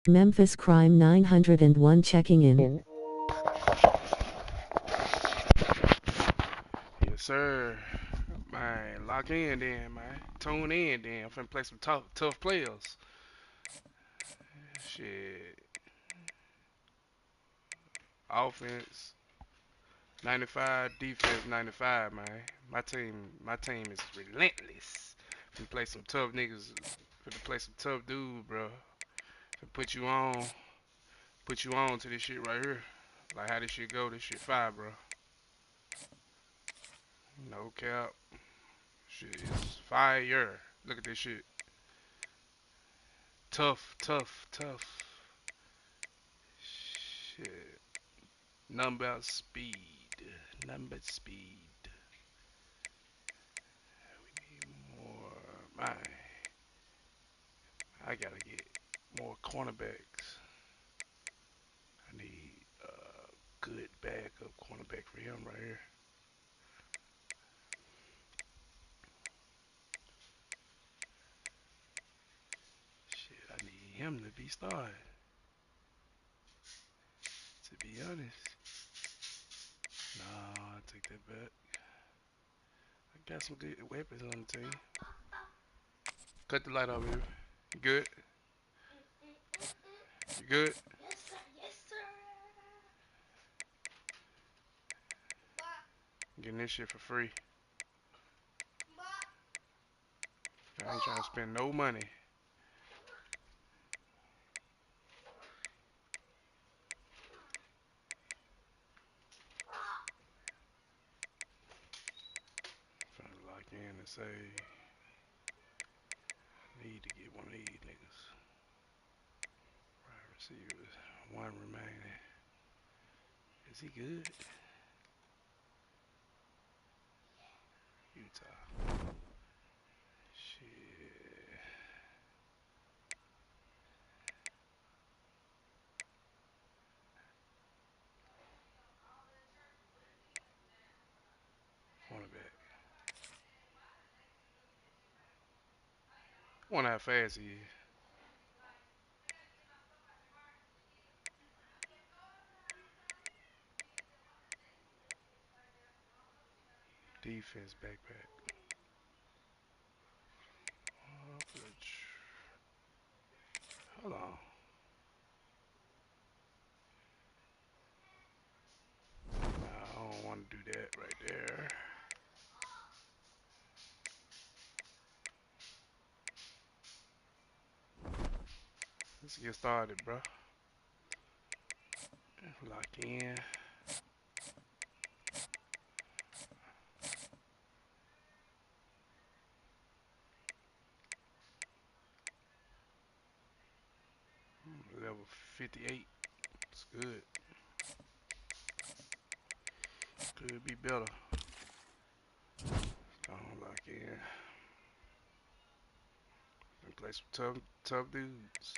Memphis Crime 901 checking in. Yes, sir. Man, lock in then, man. Tune in then. I'm finna play some tough players. Shit. Offense 95, defense 95, man. My team is relentless. Finna play some tough niggas. Finna play some tough dudes, bro. Finna put you on to this shit right here. Like how this shit go, this shit fire, bro. No cap. Shit is fire. Look at this shit. Tough, tough, tough. Shit. Number speed. Number speed. We need more. Man, I gotta get more cornerbacks. I need a good backup cornerback for him right here. Shit, I need him to be started. To be honest. Nah, I take that back. I got some good weapons on the team. Cut the light off, baby. You good? You good? Yes, sir. Yes, sir. Getting this shit for free. I ain't trying to spend no money. Trying to lock in and say, need to get one of these niggas. Right receivers. One remaining. Is he good? Utah. Shit. Cornerback. Wonder how fast he is. Defense backpack. Hold on. Nah, I don't want to do that right there. Let's get started, bro. Lock in. Level 58. It's good. Could be better. Gonna lock in. And play some tough dudes.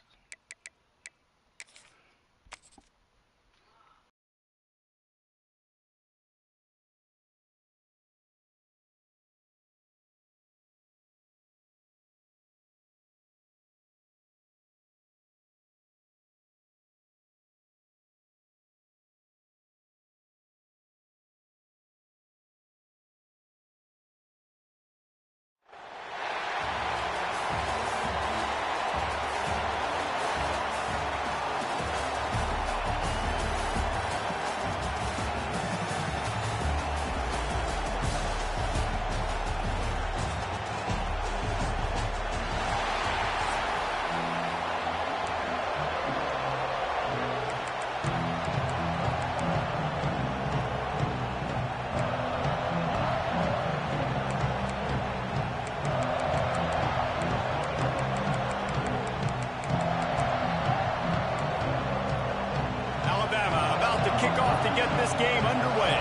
Alabama about to kick off to get this game underway.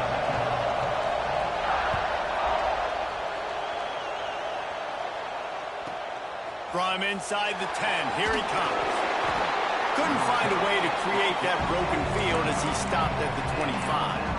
From inside the 10, here he comes. Couldn't find a way to create that broken field as he stopped at the 25.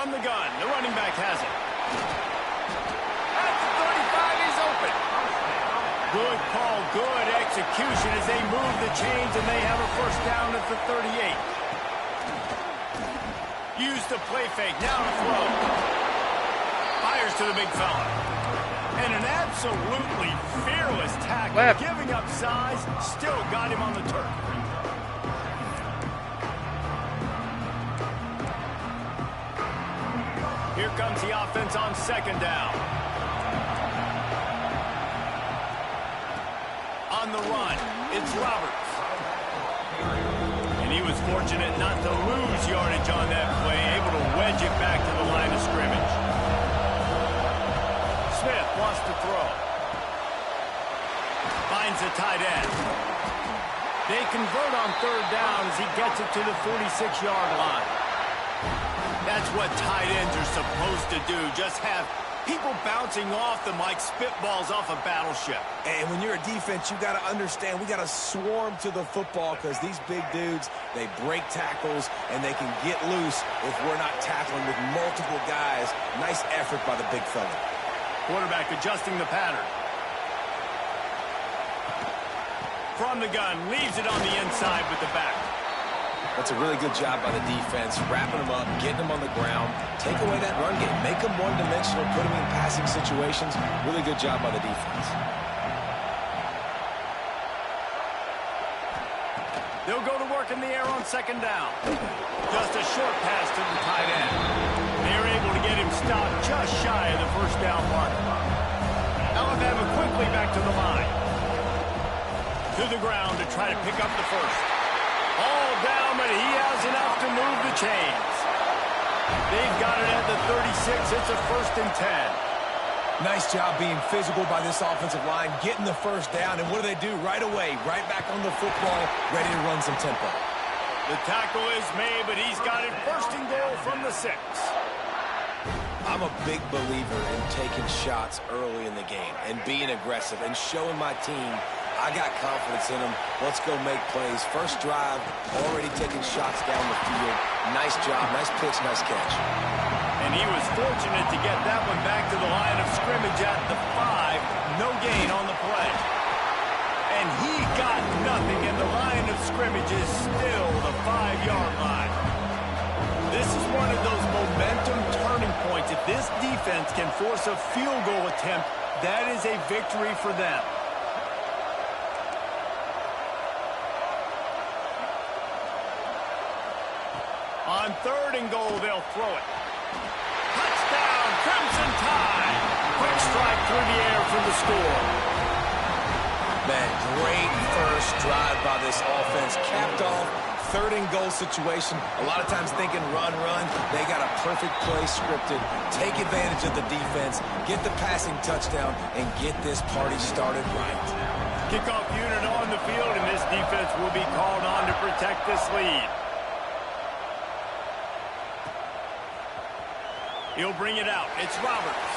From the gun, the running back has it. At the 35, he's open. Good call, good execution as they move the chains, and they have a first down at the 38. Use the play fake, now to throw. Fires to the big fella. And an absolutely fearless tackle, giving up size, still got him on the turf. Here comes the offense on second down. On the run, it's Roberts. And he was fortunate not to lose yardage on that play, able to wedge it back to the line of scrimmage. Smith wants to throw. Finds the tight end. They convert on third down as he gets it to the 46-yard line. That's what tight ends are supposed to do. Just have people bouncing off them like spitballs off a battleship. And when you're a defense, you got to understand, we got to swarm to the football because these big dudes, they break tackles and they can get loose if we're not tackling with multiple guys. Nice effort by the big fella. Quarterback adjusting the pattern. From the gun, leaves it on the inside with the back. That's a really good job by the defense, wrapping them up, getting them on the ground, take away that run game, make them one-dimensional, put them in passing situations. Really good job by the defense. They'll go to work in the air on second down. Just a short pass to the tight end. They're able to get him stopped just shy of the first down mark. Alabama quickly back to the line. To the ground to try to pick up the first. All down, but he has enough to move the chains. They've got it at the 36. It's a 1st and 10. Nice job being physical by this offensive line, getting the first down. And what do? Right away, right back on the football, ready to run some tempo. The tackle is made, but he's got it 1st and goal from the 6. I'm a big believer in taking shots early in the game and being aggressive and showing my team I got confidence in them. Let's go make plays. First drive, already taking shots down the field. Nice job, nice pitch, nice catch. And he was fortunate to get that one back to the line of scrimmage at the 5. No gain on the play. And he got nothing, and the line of scrimmage is still the 5-yard line. This is one of those momentum turning points. If this defense can force a field goal attempt, that is a victory for them. On 3rd and goal, they'll throw it. Touchdown, Crimson Tide. Quick strike through the air for the score. Man, great first drive by this offense. Capped off, 3rd and goal situation. A lot of times thinking run. They got a perfect play scripted. Take advantage of the defense, get the passing touchdown, and get this party started right. Kickoff unit on the field, and this defense will be called on to protect this lead. He'll bring it out. It's Roberts.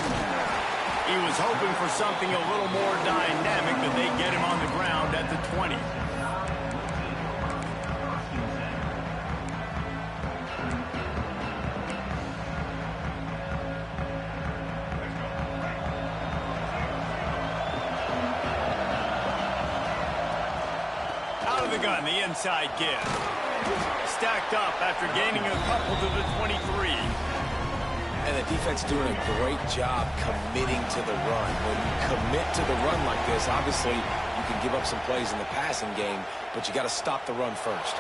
He was hoping for something a little more dynamic, but they get him on the ground at the 20. Out of the gun, the inside give. Stacked up after gaining a couple to the 23. And the defense doing a great job committing to the run. When you commit to the run like this, obviously you can give up some plays in the passing game, but you got to stop the run first.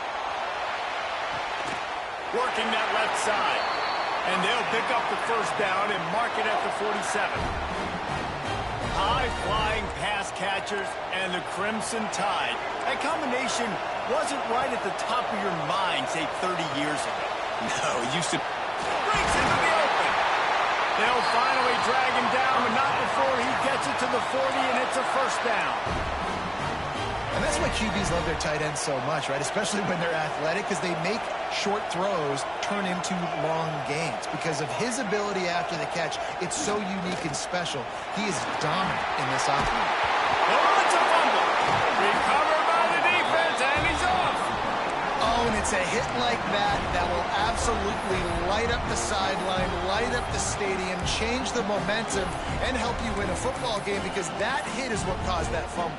Working that left side. And they'll pick up the first down and mark it at the 47. High-flying pass catchers and the Crimson Tide. That combination wasn't right at the top of your mind, say, 30 years ago. No, it used to... Breaks into the open. They'll finally drag him down, but not before he gets it to the 40, and it's a first down. And that's why QBs love their tight ends so much, right? Especially when they're athletic, because they make short throws turn into long gains. Because of his ability after the catch, it's so unique and special. He is dominant in this offense. Oh, it's a fumble. Recovered by the defense, and he's off. Oh, and it's a hit like that, that will absolutely light up the sideline, light up the stadium, change the momentum, and help you win a football game, because that hit is what caused that fumble.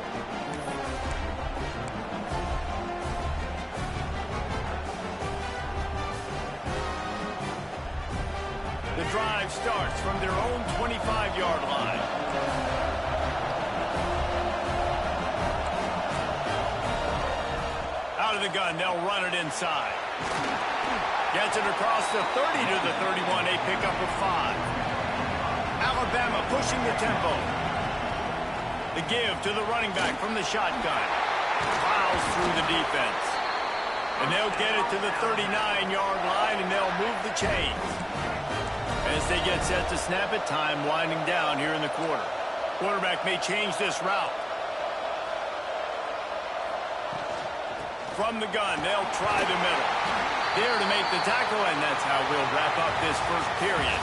The drive starts from their own 25-yard line. Out of the gun, they'll run it inside. Gets it across the 30 to the 31, a pickup of 5. Alabama pushing the tempo. The give to the running back from the shotgun. Plows through the defense. And they'll get it to the 39-yard line, and they'll move the chains. As they get set to snap it, time winding down here in the quarter. Quarterback may change this route. From the gun, they'll try the middle. There to make the tackle, and that's how we'll wrap up this first period.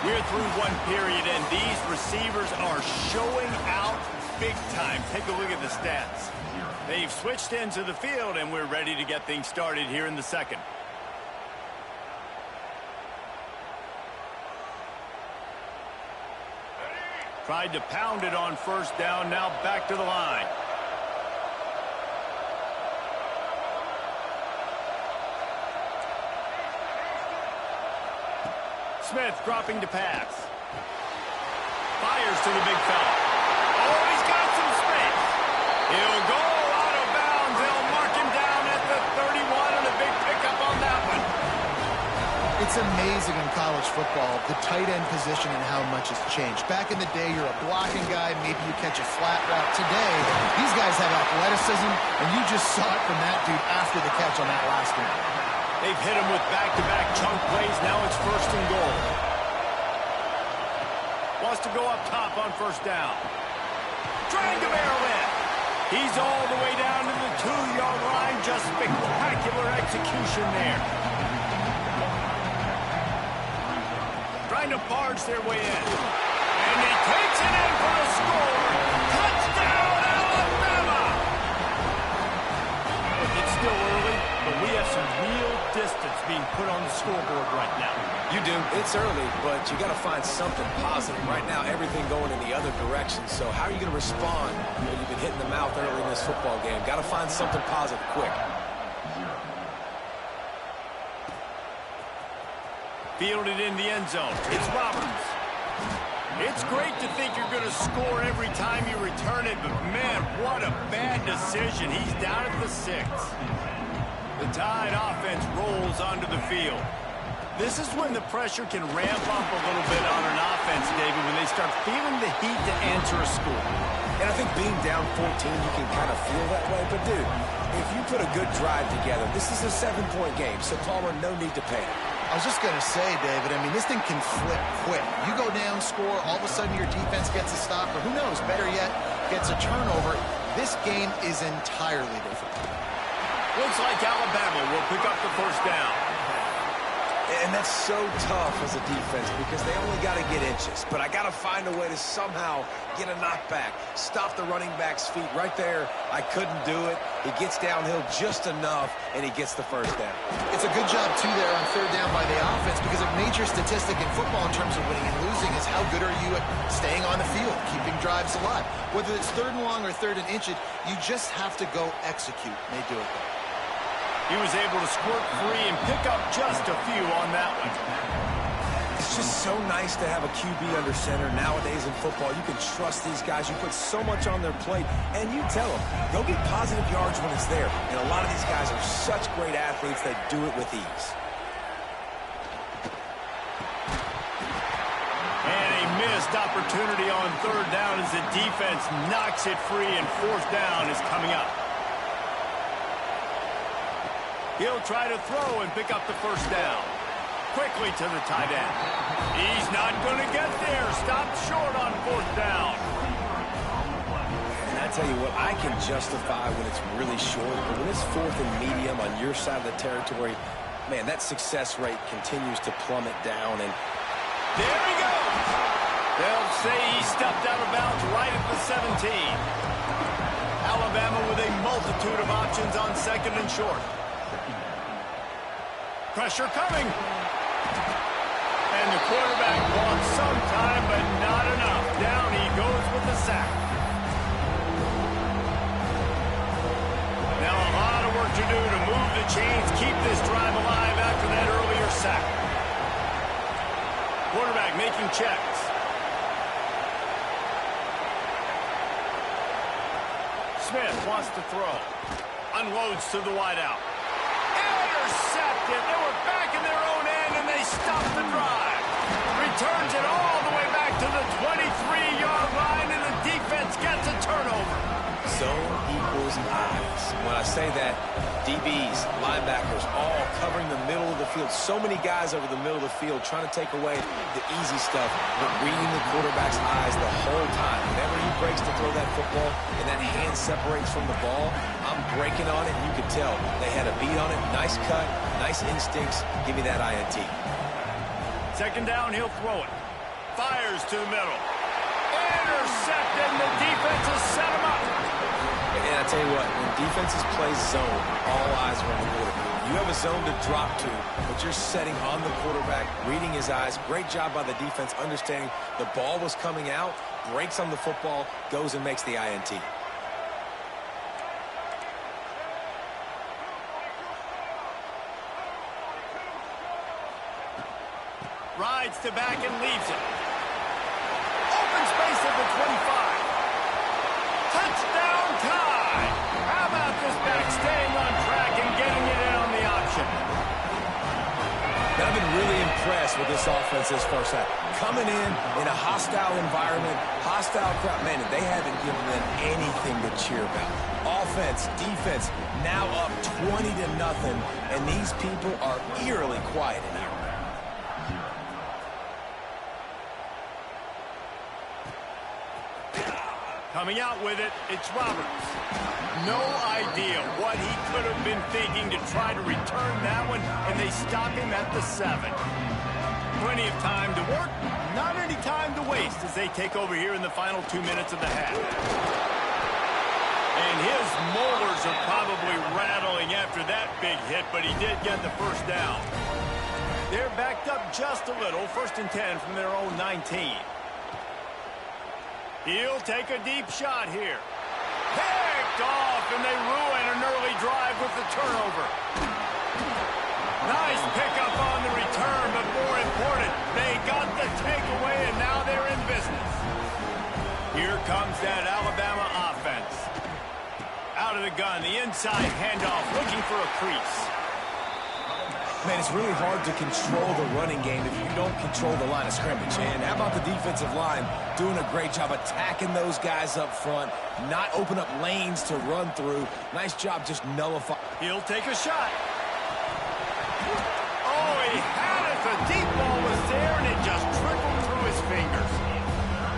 We're through one period, and these receivers are showing out big time. Take a look at the stats. They've switched into the field, and we're ready to get things started here in the second. Tried to pound it on first down, now back to the line. Smith dropping to pass. Fires to the big fella. Oh, he's got some space. He'll go out of bounds. They'll mark him down at the 31, and a big pickup on that one. It's amazing in college football, the tight end position and how much has changed. Back in the day, you're a blocking guy, maybe you catch a flat route. Today, these guys have athleticism, and you just saw it from that dude after the catch on that last one. They've hit him with back-to-back chunk plays. Now it's first and goal. Wants to go up top on first down. Trying to barrel in. He's all the way down to the 2-yard line. Just spectacular execution there. Trying to barge their way in. And he takes it in for the score. Touchdown, Alabama! Look, it's still early, but we have some real distance being put on the scoreboard right now. You do. It's early, but you got to find something positive. Right now, everything going in the other direction. So how are you going to respond when you've been hitting the mouth early in this football game? Got to find something positive quick. Fielded in the end zone. It's Roberts. It's great to think you're going to score every time you return it, but man, what a bad decision. He's down at the 6. The Tide offense rolls onto the field. This is when the pressure can ramp up a little bit on an offense, David, when they start feeling the heat to answer a score. And I think being down 14, you can kind of feel that way. But, dude, if you put a good drive together, this is a 7-point game, so Palmer, no need to panic. I was just going to say, David, I mean, this thing can flip quick. You go down, score, all of a sudden your defense gets a stop, or who knows, better yet, gets a turnover. This game is entirely different. Looks like Alabama will pick up the first down. And that's so tough as a defense because they only got to get inches. But I got to find a way to somehow get a knockback, stop the running back's feet right there. I couldn't do it. He gets downhill just enough, and he gets the first down. It's a good job, too, there on third down by the offense, because a major statistic in football in terms of winning and losing is how good are you at staying on the field, keeping drives alive. Whether it's third and long or third and inches, you just have to go execute, and they do it there. He was able to squirt free and pick up just a few on that one. It's just so nice to have a QB under center. Nowadays in football, you can trust these guys. You put so much on their plate, and you tell them, go get positive yards when it's there. And a lot of these guys are such great athletes that do it with ease. And a missed opportunity on third down as the defense knocks it free, and fourth down is coming up. He'll try to throw and pick up the first down. Quickly to the tight end. He's not going to get there. Stopped short on fourth down. And I tell you what, I can justify when it's really short, but when it's fourth and medium on your side of the territory, man, that success rate continues to plummet down. And there he goes. They'll say he stepped out of bounds right at the 17. Alabama with a multitude of options on second and short. Pressure coming. And the quarterback wants some time, but not enough. Down he goes with the sack. Now a lot of work to do to move the chains, keep this drive alive after that earlier sack. Quarterback making checks. Smith wants to throw. Unloads to the wideout. Intercepted. They were back in their own end, and they stopped the drive. Returns it all the way back to the 23-yard line, and the defense gets a turnover. Zone equals eyes. When I say that, DBs, linebackers, all covering the middle of the field. So many guys over the middle of the field trying to take away the easy stuff, but reading the quarterback's eyes the whole time. Whenever he breaks to throw that football and that hand separates from the ball, I'm breaking on it. You could tell they had a beat on it. Nice cut, nice instincts. Give me that INT. Second down, he'll throw it. Fires to the middle. Intercepted, and the defense has set him up. And I tell you what, when defenses play zone, all eyes are on the quarterback. You have a zone to drop to, but you're setting on the quarterback, reading his eyes. Great job by the defense, understanding the ball was coming out, breaks on the football, goes and makes the INT. Rides to back and leaves it. Open space at the 25. Touchdown tie. How about this back staying on track and getting it in on the option? I've been really impressed with this offense this first half. Coming in a hostile environment, hostile crowd. Man, they haven't given them anything to cheer about. Offense, defense, now up 20-0, and these people are eerily quiet in here. Coming out with it, it's Roberts. No idea what he could have been thinking to try to return that one, and they stop him at the 7. Plenty of time to work, not any time to waste as they take over here in the final 2 minutes of the half. And his molars are probably rattling after that big hit, but he did get the first down. They're backed up just a little, 1st and 10 from their own 19. He'll take a deep shot here. Picked off, and they ruin an early drive with the turnover. Nice pickup on the return, but more important, they got the takeaway, and now they're in business. Here comes that Alabama offense. Out of the gun, the inside handoff, looking for a crease. Man, it's really hard to control the running game if you don't control the line of scrimmage. And how about the defensive line doing a great job attacking those guys up front, not open up lanes to run through. Nice job just nullifying. He'll take a shot. Oh, he had it. The deep ball was there, and it just trickled through his fingers.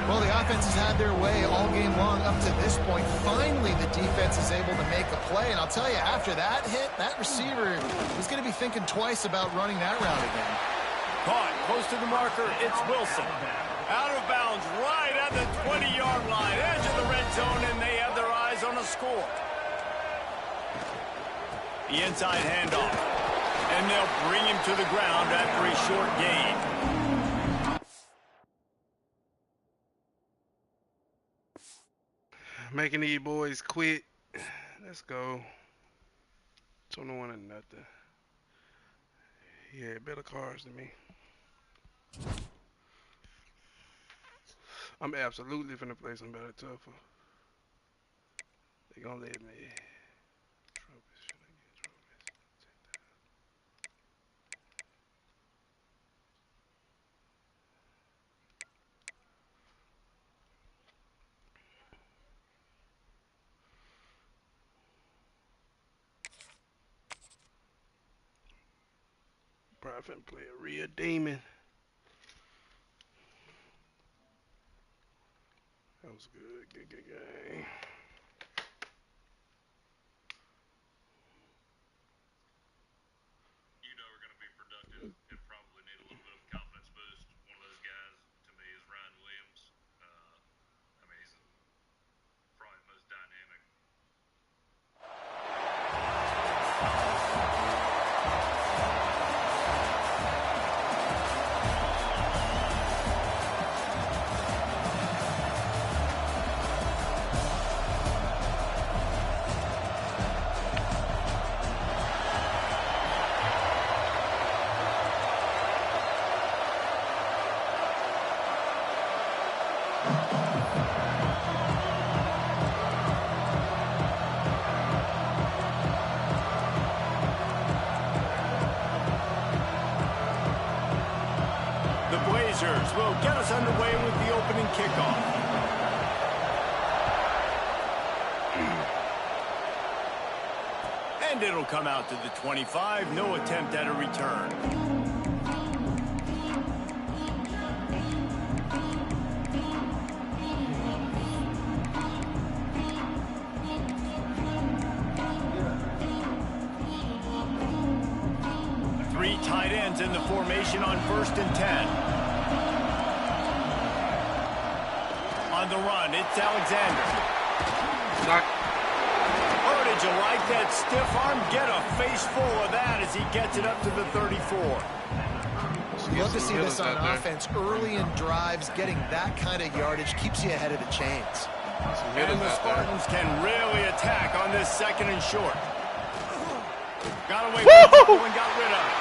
Well, the offense has had their way all game long up to this point. Finally, the defense is able to make a play. And I'll tell you, after that hit, that receiver is going to be thinking twice about running that route again. Caught close to the marker. It's Wilson. Out of bounds right at the 20-yard line. Edge of the red zone, and they have their eyes on a score. The inside handoff. And they'll bring him to the ground after a short gain. Making these boys quit. Let's go. 21-0. He had better cars than me. I'm absolutely finna play some better tougher. They gonna let me. Trophies. Should I get trophies? Probably finna play a real demon. That was good. Good game. You know we're going to be productive and probably need a little bit of a confidence boost. One of those guys, to me, is Ryan Williams. I mean, he's probably the most dynamic. gets underway with the opening kickoff. And it'll come out to the 25. No attempt at a return. Three tight ends in the formation on 1st and 10. On the run, it's Alexander. Did you like that stiff arm? Get a face full of that as he gets it up to the 34. You love to see this on offense early in drives. Getting that kind of yardage keeps you ahead of the chains. And the Spartans can really attack on this 2nd and short. Got away from it and got rid of it.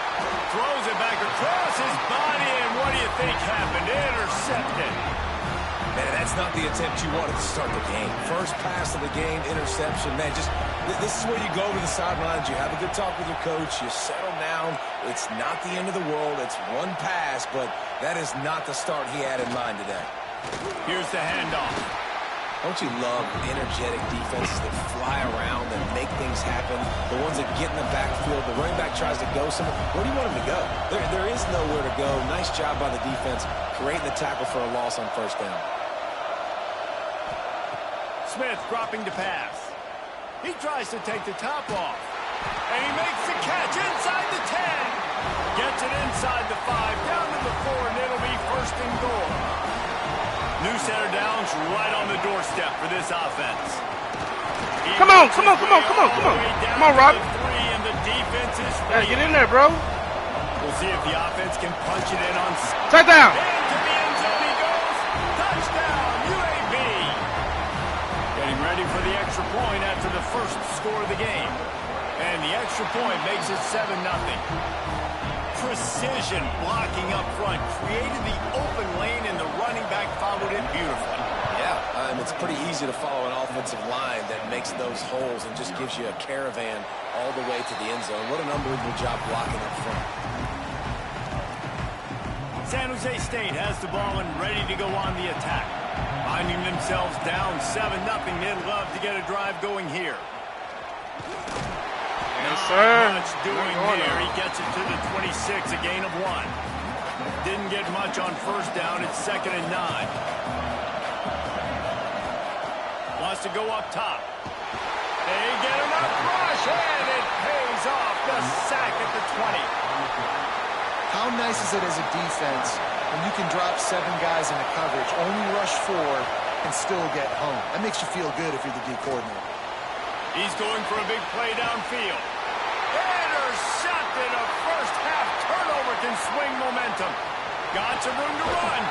Throws it back across his body, and what do you think happened? Intercepted. Man, that's not the attempt you wanted to start the game. First pass of the game, interception. Man, this is where you go over the sidelines. You have a good talk with your coach. You settle down. It's not the end of the world. It's one pass, but that is not the start he had in mind today. Here's the handoff. Don't you love energetic defenses that fly around and make things happen? The ones that get in the backfield, the running back tries to go somewhere. Where do you want him to go? There is nowhere to go. Nice job by the defense, creating the tackle for a loss on 1st down. Smith dropping to pass. He tries to take the top off. And he makes the catch inside the 10. Gets it inside the 5, down to the 4, and it'll be 1st and goal. New center downs right on the doorstep for this offense. Come on, Rob. And the defense is Yeah, get in there, bro. We'll see if the offense can punch it in on. Touchdown. Into the end zone he goes. Touchdown, UAB. Getting ready for the extra point after the first score of the game. And the extra point makes it 7-0. Precision blocking up front created the open lane, and the running back followed it beautifully. Yeah, it's pretty easy to follow an offensive line that makes those holes and just gives you a caravan all the way to the end zone. What an unbelievable job blocking up front. San Jose State has the ball and ready to go on the attack. Finding themselves down 7-0, they'd love to get a drive going here. Yes, sir. Not much doing here. He gets it to the 26, a gain of 1. Didn't get much on 1st down. It's 2nd and 9. Wants to go up top. They get enough rush, and it pays off. The sack at the 20. How nice is it as a defense when you can drop 7 guys into coverage, only rush 4, and still get home? That makes you feel good if you're the D coordinator. He's going for a big play downfield. Intercepted. A first-half turnover can swing momentum. Got some room to run.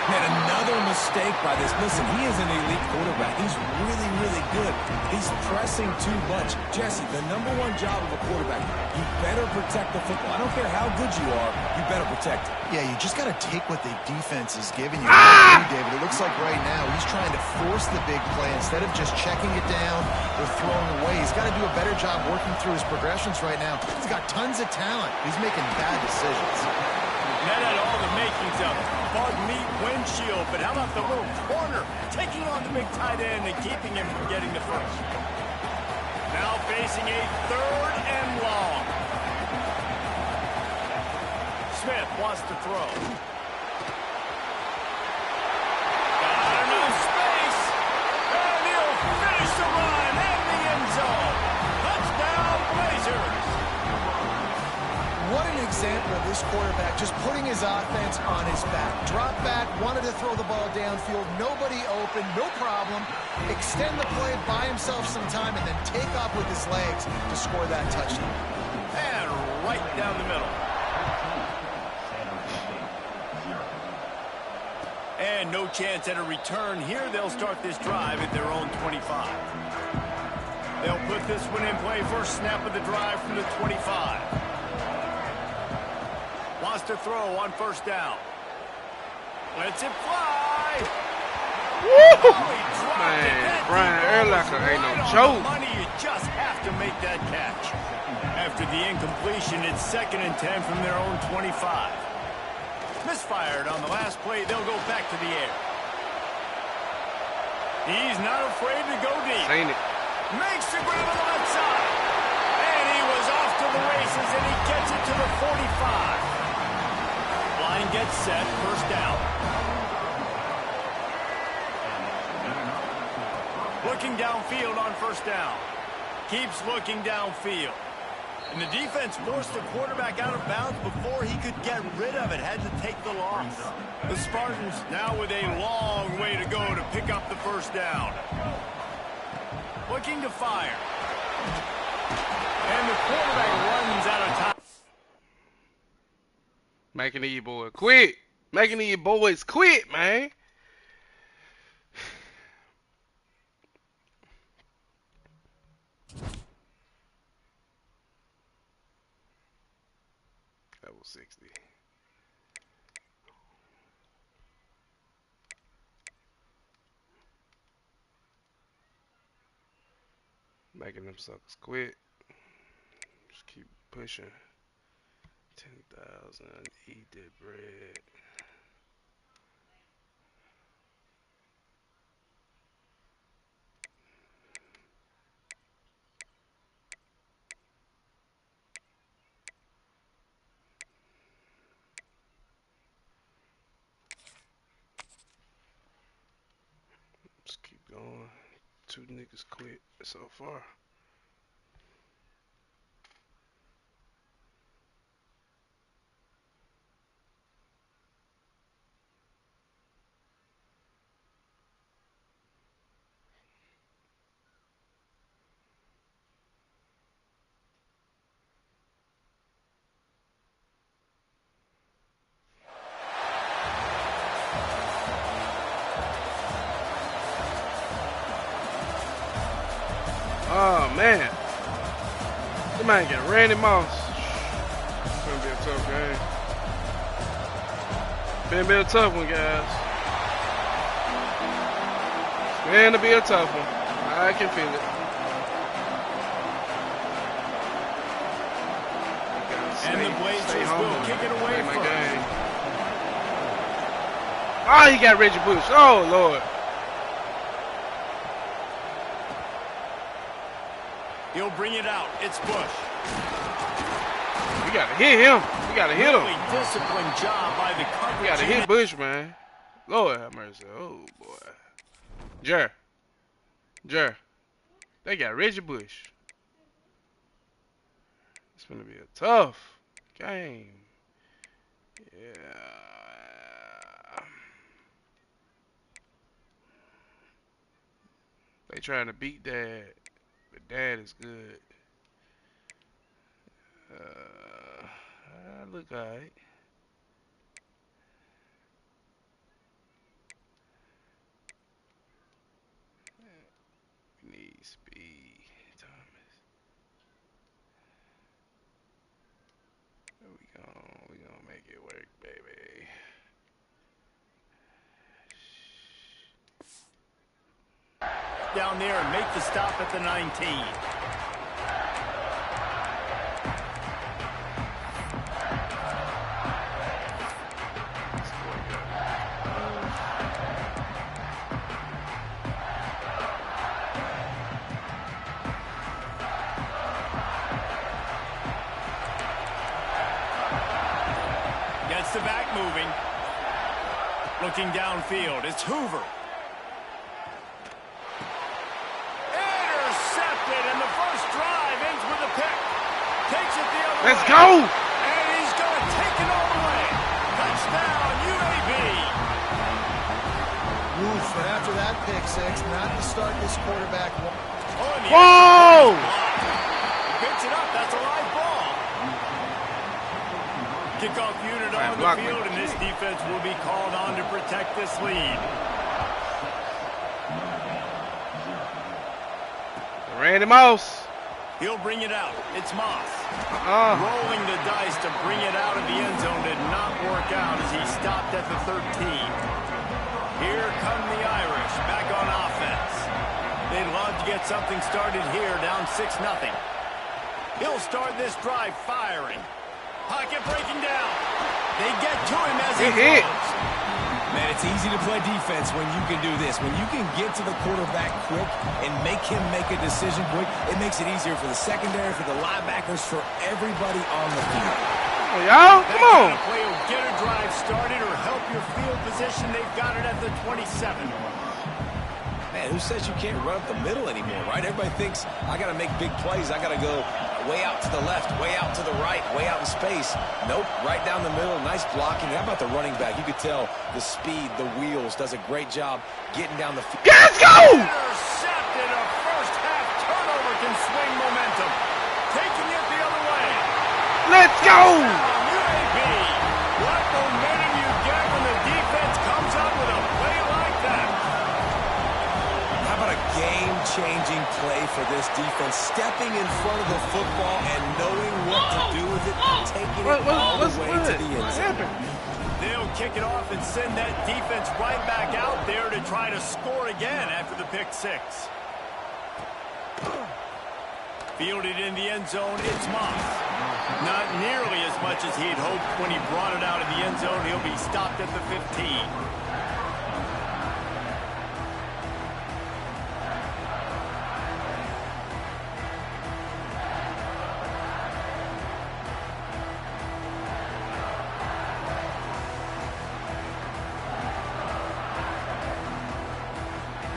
And another mistake by this. Listen, he is an elite quarterback. He's really, really good. He's pressing too much. Jesse, the #1 job of a quarterback, you better protect the football. I don't care how good you are, you better protect it. Yeah, you just got to take what the defense is giving you. David, it looks like right now he's trying to force the big play instead of just checking it down or throwing away. He's got to do a better job working through his progressions right now. He's got tons of talent. He's making bad decisions. That had all the makings of bug meat windshield, but how about the little corner taking on the big tight end and keeping him from getting the first? Now facing a 3rd and long. Smith wants to throw. Got enough space, and he'll finish the run in the end zone. Touchdown, Blazers. What an example of this quarterback just putting his offense on his back. Drop back, wanted to throw the ball downfield, nobody open, no problem. Extend the play, buy himself some time, and then take off with his legs to score that touchdown. And right down the middle. And no chance at a return here. They'll start this drive at their own 25. They'll put this one in play. First snap of the drive from the 25. Wants to throw on 1st down. Lets it fly. Woo! Oh, Man, Brian Urlacher ain't no joke. Money, you just have to make that catch. After the incompletion, it's 2nd and 10 from their own 25. Misfired on the last play. They'll go back to the air. He's not afraid to go deep. Seen it. Makes the grab on the left side. And he was off to the races, and he gets it to the 45. Line gets set. First down. Looking downfield on first down. Keeps looking downfield. And the defense forced the quarterback out of bounds before he could get rid of it. Had to take the loss. The Spartans now with a long way to go to pick up the first down. Looking to fire. And the quarterback runs out of time. Making these boys quit. Making these boys quit, man. That was 60. Making them suckers quit. Just keep pushing. 10,000. Eat that bread. Just keep going. 2 niggas quit so far. Oh man, they might get Randy Moss. It's gonna be a tough game. Gonna be a tough one, guys. It's gonna be a tough one. I can feel it. And the Blazers will kick it away my first. game. Oh, he got Reggie Bush. Oh Lord. He'll bring it out. It's Bush. We gotta hit him. We gotta hit him. Really disciplined job by the coverage. We gotta hit Bush, man. Lord have mercy. Oh boy. Jer. They got Reggie Bush. It's gonna be a tough game. Yeah. They trying to beat Dad, but Dad is good. I look alright. We need speed, Thomas. We gonna make it work, baby. Down there and make the stop at the 19. Gets the back moving. Looking downfield. It's Hoover. And the first drive ends with a pick. Takes it the other way. Let's go! And he's going to take it all the way. Touchdown, UAB. Oof, and after that pick six, not to start this quarterback. Whoa! He picks it up. That's a live ball. Kickoff unit on the field, and this defense will be called on to protect this lead. Randy Moss. He'll bring it out. It's Moss. Rolling the dice to bring it out of the end zone did not work out as he stopped at the 13. Here come the Irish back on offense. They'd love to get something started here, down 6-0. He'll start this drive firing. Pocket breaking down. They get to him as he hit. throws. Man, it's easy to play defense when you can do this. When you can get to the quarterback quick and make him make a decision quick, it makes it easier for the secondary, for the linebackers, for everybody on the field. Oh, y'all, come on. That play will get a drive started or help your field position. They've got it at the 27. Man, who says you can't run up the middle anymore, right? Everybody thinks, I got to make big plays. I got to go way out to the left, way out to the right, way out in space. Nope, right down the middle. Nice blocking. How about the running back? You could tell the speed, the wheels, does a great job getting down the field. Let's go! Intercepted. A first-half turnover can swing momentum. Taking it the other way. Let's go! UAB. What momentum you get when the defense comes up with a play like that. How about a game-changing play for this defense? Stepping in front of the football and knowing what to do with it, taking it all the way to the end zone. They'll kick it off and send that defense right back out there to try to score again after the pick six. Fielded in the end zone, it's Moss. Not nearly as much as he'd hoped when he brought it out of the end zone. He'll be stopped at the 15.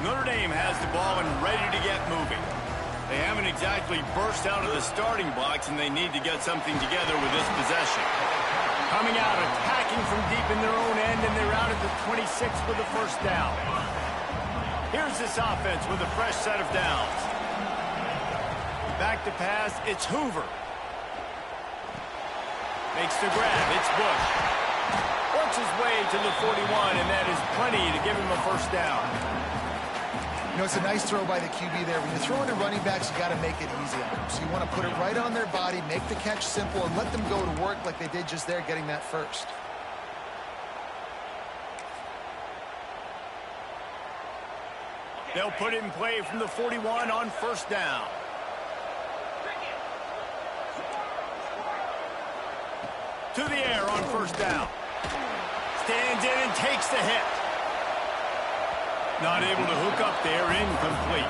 Notre Dame has the ball and ready to get moving. They haven't exactly burst out of the starting blocks, and they need to get something together with this possession. Coming out, attacking from deep in their own end, and they're out at the 26 for the first down. Here's this offense with a fresh set of downs. Back to pass, it's Hoover. Makes the grab, it's Bush. Works his way to the 41, and that is plenty to give him a first down. You know, it's a nice throw by the QB there. When you're throwing to running backs, you got to make it easy on them. So you want to put it right on their body, make the catch simple, and let them go to work like they did just there, getting that first. They'll put it in play from the 41 on first down. To the air on first down. Stands in and takes the hit. Not able to hook up there, incomplete.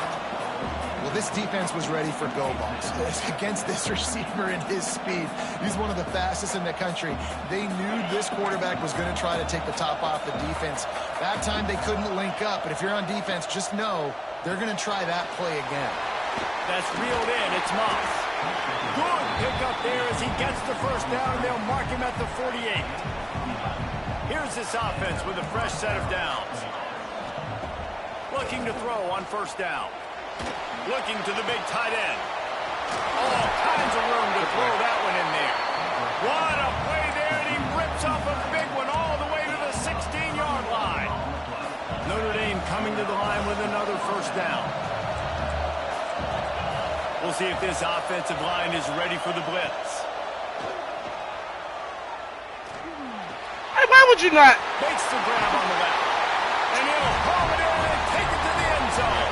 Well, this defense was ready for go balls. Against this receiver and his speed, he's one of the fastest in the country. They knew this quarterback was going to try to take the top off the defense. That time they couldn't link up, but if you're on defense, just know they're going to try that play again. That's reeled in. It's Moss. Good pick up there as he gets the first down, and they'll mark him at the 48. Here's this offense with a fresh set of downs. Looking to throw on first down. Looking to the big tight end. All kinds of room to throw that one in there. What a play there, and he rips off a big one all the way to the 16-yard line. Notre Dame coming to the line with another first down. We'll see if this offensive line is ready for the blitz. Hey, why would you not? Makes the grab on the left. And he'll haul it in and take it to the end zone.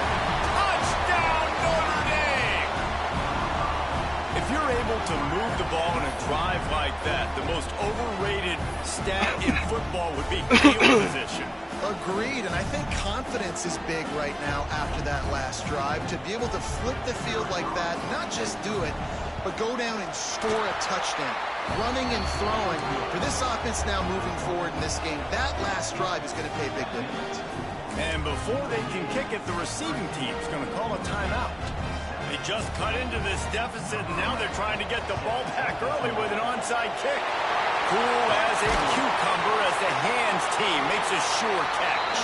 Touchdown, Notre Dame! If you're able to move the ball in a drive like that, the most overrated stat in football would be field position. Agreed, and I think confidence is big right now after that last drive. To be able to flip the field like that, not just do it, but go down and score a touchdown. Running and throwing. For this offense now moving forward in this game, that last drive is going to pay big dividends. And before they can kick it, the receiving team's going to call a timeout. They just cut into this deficit, and now they're trying to get the ball back early with an onside kick. Cool as a cucumber as the hands team makes a sure catch.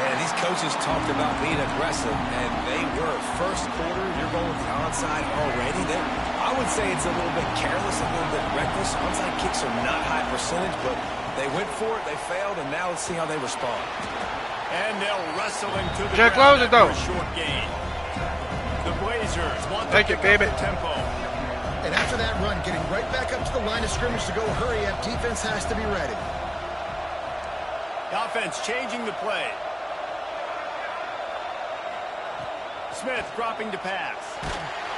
And these coaches talked about being aggressive, and they were. First quarter, you're going with the onside already. I would say it's a little bit careless, a little bit reckless. Onside kicks are not high percentage, but they went for it, they failed, and now let's see how they respond. And they'll wrestle him to the Jack, ground close it, after though. a short gain. The Blazers want to Take it, pick up baby. the tempo. And after that run, getting right back up to the line of scrimmage to go hurry up, defense has to be ready. The offense changing the play. Smith dropping to pass.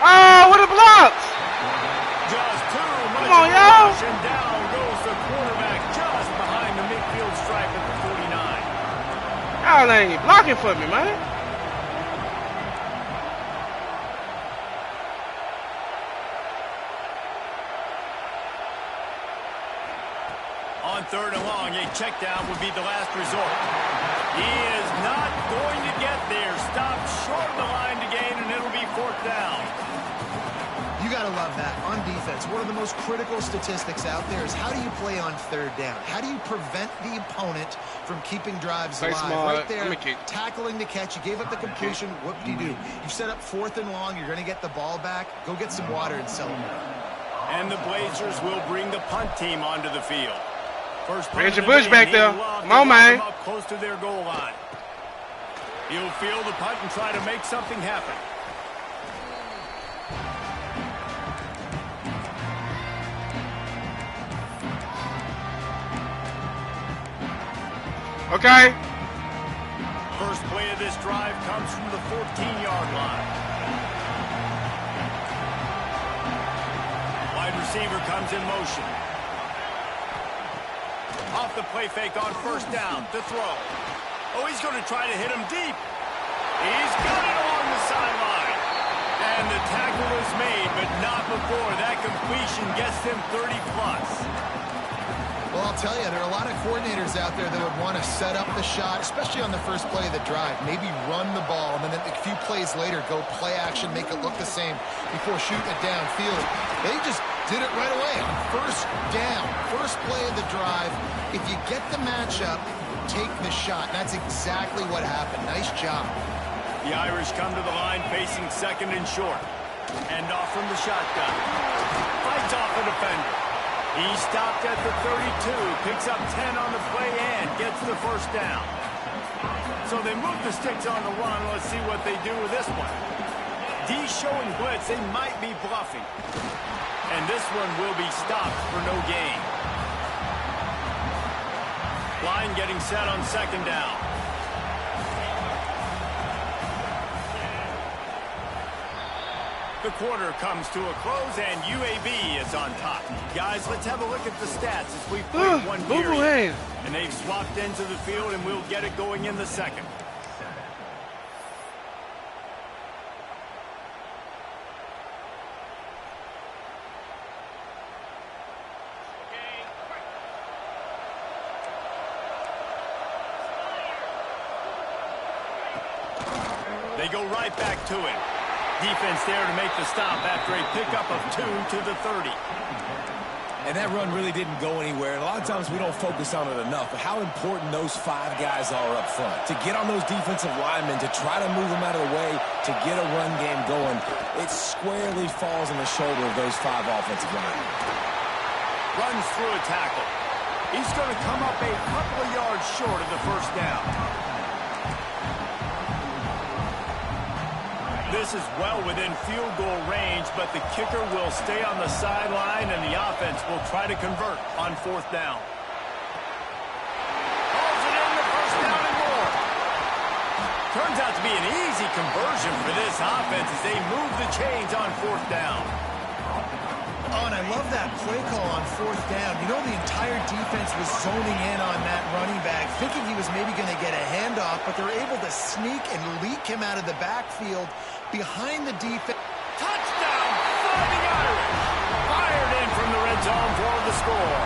Oh, what a block! Just too much. Come on, y'all. And down goes the quarterback just Y'all ain't blocking for me, man. On 3rd and long, a check down would be the last resort. He is not going to get there. Stopped short of the line to gain, and it'll be 4th down. You got to love that. On defense, one of the most critical statistics out there is how do you play on 3rd down? How do you prevent the opponent from keeping drives alive? Right there, tackling the catch. You gave up the completion. What do? You set up 4th and long. You're going to get the ball back. Go get some water and celebrate. And the Blazers will bring the punt team onto the field. First Reggie Bush back there. Come on, man. Up close to their goal line. He'll field the punt and try to make something happen. Okay. First play of this drive comes from the 14-yard line. Wide receiver comes in motion. Off the play fake on 1st down to throw. Oh, he's going to try to hit him deep. He's got it along the sideline. And the tackle is made, but not before that completion gets him 30-plus. Well, I'll tell you, there are a lot of coordinators out there that would want to set up the shot, especially on the first play of the drive. Maybe run the ball, and then a few plays later, go play action, make it look the same before shooting it downfield. They just did it right away on 1st down. First play of the drive. If you get the matchup, take the shot. That's exactly what happened. Nice job. The Irish come to the line facing 2nd and short. End off from the shotgun. Fights off a defender. He stopped at the 32, picks up 10 on the play and gets the 1st down. So they move the sticks on the run. Let's see what they do with this one. D showing blitz. They might be bluffing. And this one will be stopped for no gain. Line getting set on 2nd down. The quarter comes to a close, and UAB is on top. Guys, let's have a look at the stats as we play one period. And they've swapped into the field, and we'll get it going in the 2nd. They go right back to it. Defense there to make the stop after a pickup of 2 to the 30. And that run really didn't go anywhere. And a lot of times we don't focus on it enough, but how important those 5 guys are up front. To get on those defensive linemen, to try to move them out of the way, to get a run game going, it squarely falls on the shoulder of those 5 offensive linemen. Runs through a tackle. He's going to come up a couple of yards short of the 1st down. This is well within field goal range, but the kicker will stay on the sideline, and the offense will try to convert on 4th down. Calls it in, the 1st down and more. Turns out to be an easy conversion for this offense as they move the chains on 4th down. Oh, and I love that play call on 4th down. You know, the entire defense was zoning in on that running back, thinking he was maybe going to get a handoff, but they're able to sneak and leak him out of the backfield behind the defense. Touchdown, Fighting Irish. Fired in from the red zone for the score.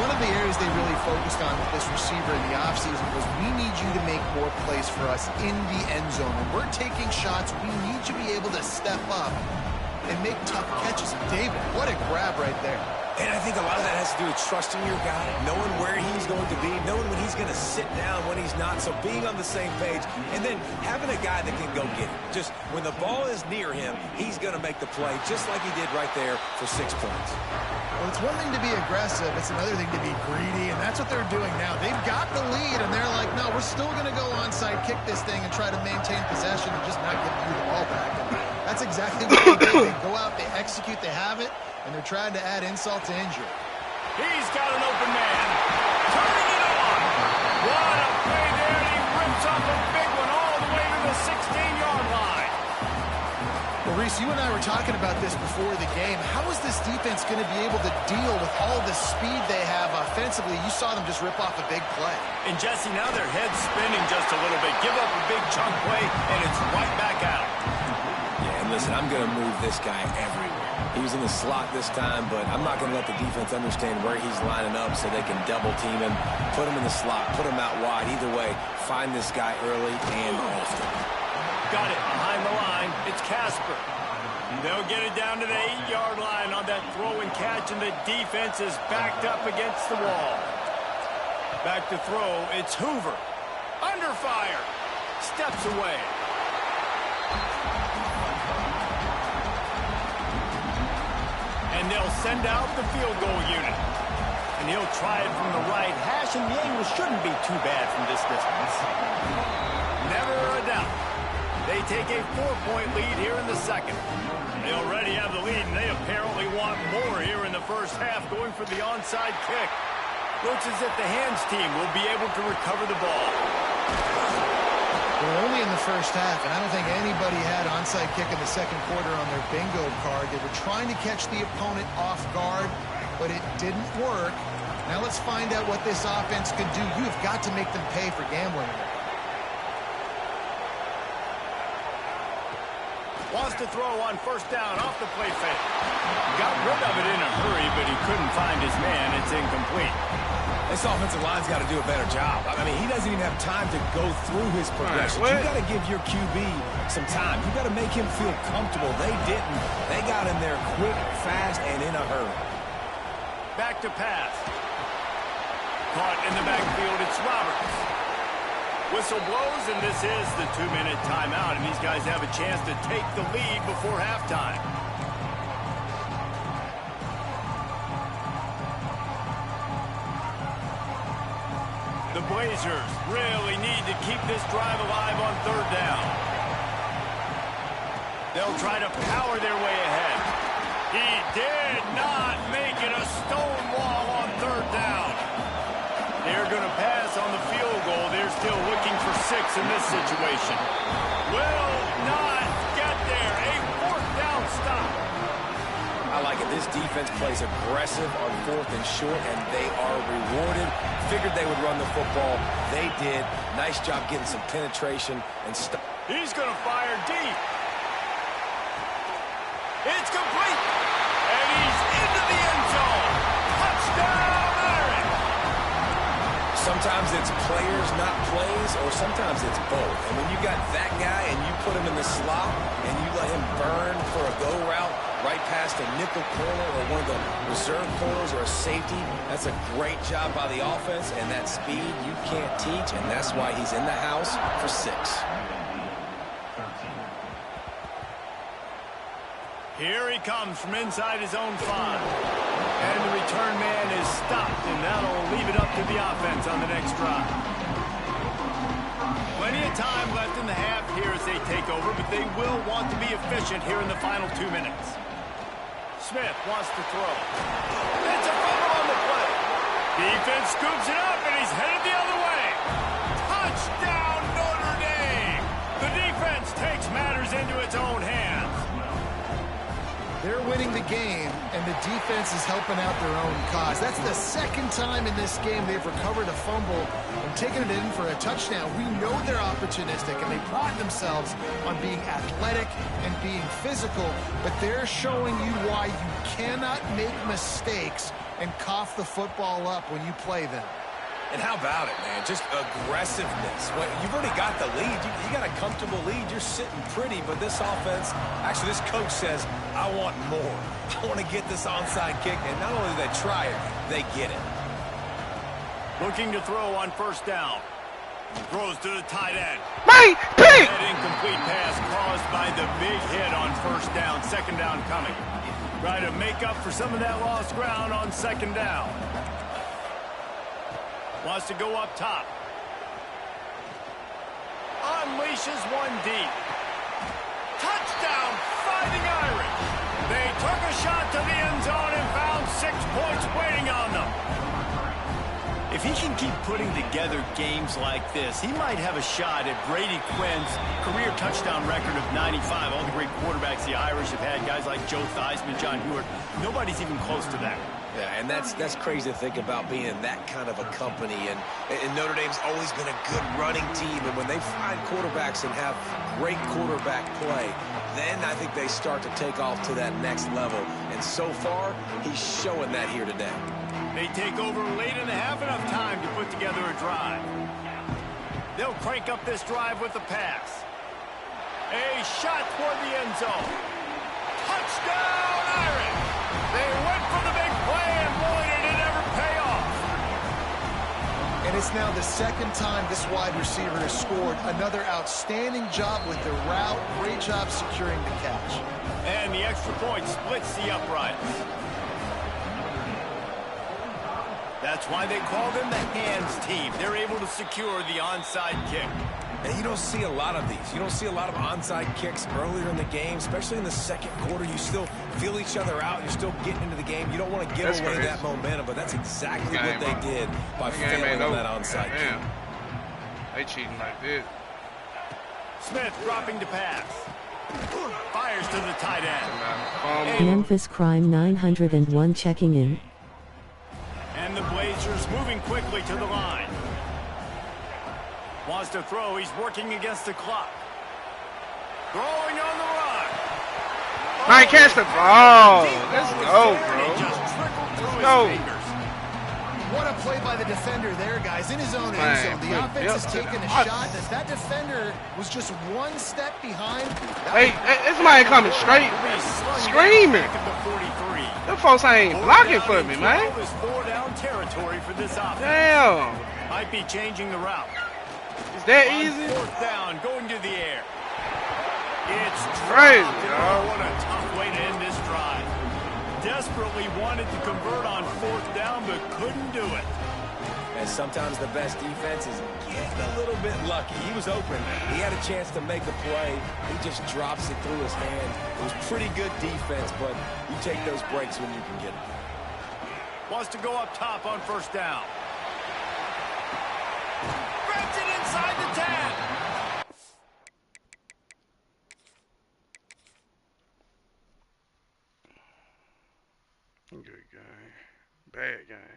One of the areas they really focused on with this receiver in the offseason was we need you to make more plays for us in the end zone. When we're taking shots, we need you to be able to step up and make tough catches. David, what a grab right there. And I think a lot of that has to do with trusting your guy, knowing where he's going to be, knowing when he's going to sit down, when he's not, so being on the same page, and then having a guy that can go get it. Just when the ball is near him, he's going to make the play, just like he did right there for 6 points. Well, it's one thing to be aggressive, it's another thing to be greedy, and that's what they're doing now. They've got the lead, and they're like, no, we're still going to go onside, kick this thing, and try to maintain possession and just not give you the ball back. And that's exactly what they do. They go out, they execute, they have it, and they're trying to add insult to injury. He's got an open man. Turning it on. What a play there, and he rips off a big one all the way to the 16-yard line. Well, Well, Reese, you and I were talking about this before the game. How is this defense going to be able to deal with all the speed they have offensively? You saw them just rip off a big play. And, Jesse, now their head's spinning just a little bit. Give up a big chunk play, and it's right back out. Yeah, and listen, I'm going to move this guy everywhere. He was in the slot this time, but I'm not going to let the defense understand where he's lining up so they can double team him, put him in the slot, put him out wide. Either way, find this guy early and often. Got it behind the line. It's Casper. They'll get it down to the 8-yard line on that throw and catch, and the defense is backed up against the wall. Back to throw. It's Hoover. Under fire. Steps away. And they'll send out the field goal unit. And he'll try it from the right hash, and the angle shouldn't be too bad from this distance. Never a doubt. They take a 4-point lead here in the second. They already have the lead, and they apparently want more here in the first half, going for the onside kick. Looks as if the hands team will be able to recover the ball. We're only in the first half, and I don't think anybody had onside kick in the second quarter on their bingo card. They were trying to catch the opponent off guard, but it didn't work. Now let's find out what this offense could do. You have got to make them pay for gambling. Wants to throw on first down off the play fake. Got rid of it in a hurry, but he couldn't find his man. It's incomplete. This offensive line's got to do a better job. I mean, he doesn't even have time to go through his progression. You got to give your QB some time. You got to make him feel comfortable. They didn't. They got him there quick, fast, and in a hurry. Back to pass. Caught in the backfield. It's Roberts. Whistle blows, and this is the 2-minute timeout, and these guys have a chance to take the lead before halftime. The Blazers really need to keep this drive alive on third down. They'll try to power their way ahead. He did not make it a stone wall on third down. They're going to pass on the field goal. They're still looking for 6 in this situation. Will not get there. A fourth down stop. I like it. This defense plays aggressive on 4th and short, and they are rewarded. Figured they would run the football. They did. Nice job getting some penetration and stuff. He's going to fire deep. It's complete. And he's into the end zone. Touchdown, Aaron. Sometimes it's players, not plays, or sometimes it's both. And when you got that guy and you put him in the slot and you let him burn for a go route right past a nickel corner or one of the reserve corners or a safety, that's a great job by the offense, and that speed you can't teach, and that's why he's in the house for 6. Here he comes from inside his own 5. And the return man is stopped, and that'll leave it up to the offense on the next drive. Plenty of time left in the half here as they take over, but they will want to be efficient here in the final 2 minutes. Smith wants to throw. It's a fumble on the play. Defense scoops it up, and he's headed the other way. Touchdown, Notre Dame! The defense takes matters into its own hands. They're winning the game, and the defense is helping out their own cause. That's the second time in this game they've recovered a fumble and taken it in for a touchdown. We know they're opportunistic, and they pride themselves on being athletic and being physical, but they're showing you why you cannot make mistakes and cough the football up when you play them. And how about it, man? Just aggressiveness. Well, you've already got the lead. You got a comfortable lead. You're sitting pretty, but this offense, actually this coach says, I want more. I want to get this onside kick, and not only do they try it, they get it. Looking to throw on first down. Throws to the tight end. That incomplete pass caused by the big hit on first down. Second down coming. Try to make up for some of that lost ground on second down. Wants to go up top. Unleashes one deep. Touchdown, Fighting Irish. They took a shot to the end zone and found 6 points waiting on them. If he can keep putting together games like this, he might have a shot at Brady Quinn's career touchdown record of 95. All the great quarterbacks since the Irish have had guys like Joe Theismann, John Hewitt. Nobody's even close to that. Yeah, and that's crazy to think about being in that kind of a company. And Notre Dame's always been a good running team. And when they find quarterbacks and have great quarterback play, then I think they start to take off to that next level. And so far, he's showing that here today. They take over late in the half, enough time to put together a drive. They'll crank up this drive with the pass. A shot toward the end zone. Touchdown, Irish! They went for the big play, and boy, did it ever pay off. And it's now the second time this wide receiver has scored. Another outstanding job with the route. Great job securing the catch. And the extra point splits the uprights. That's why they call them the hands team. They're able to secure the onside kick. And you don't see a lot of these. You don't see a lot of onside kicks earlier in the game, especially in the second quarter. You still feel each other out. You're still getting into the game. You don't want to give away that momentum, but that's exactly what they did by failing on that onside kick. They cheating like this. Smith dropping to pass. Fires to the tight end. Memphis Crime 901 checking in. And the Blazers moving quickly to the line. Wants to throw. He's working against the clock. Throwing on the run. Might catch the ball. Let's go, bro. Let's go. What a play by the defender there, guys. In his own end zone. The offense is taking a shot. That defender was just one step behind. Hey, this man coming straight, screaming. Them folks ain't blocking for me, man. Damn. Might be changing the route. Is that easy? Fourth down, going to the air. It's crazy, dog. What a tough way to end this drive. Desperately wanted to convert on fourth down, but couldn't do it. And sometimes the best defense is getting a little bit lucky. He was open. He had a chance to make a play. He just drops it through his hand. It was pretty good defense, but you take those breaks when you can get them. Wants to go up top on first down. Grabs it inside the 10. Good guy. Bad guy.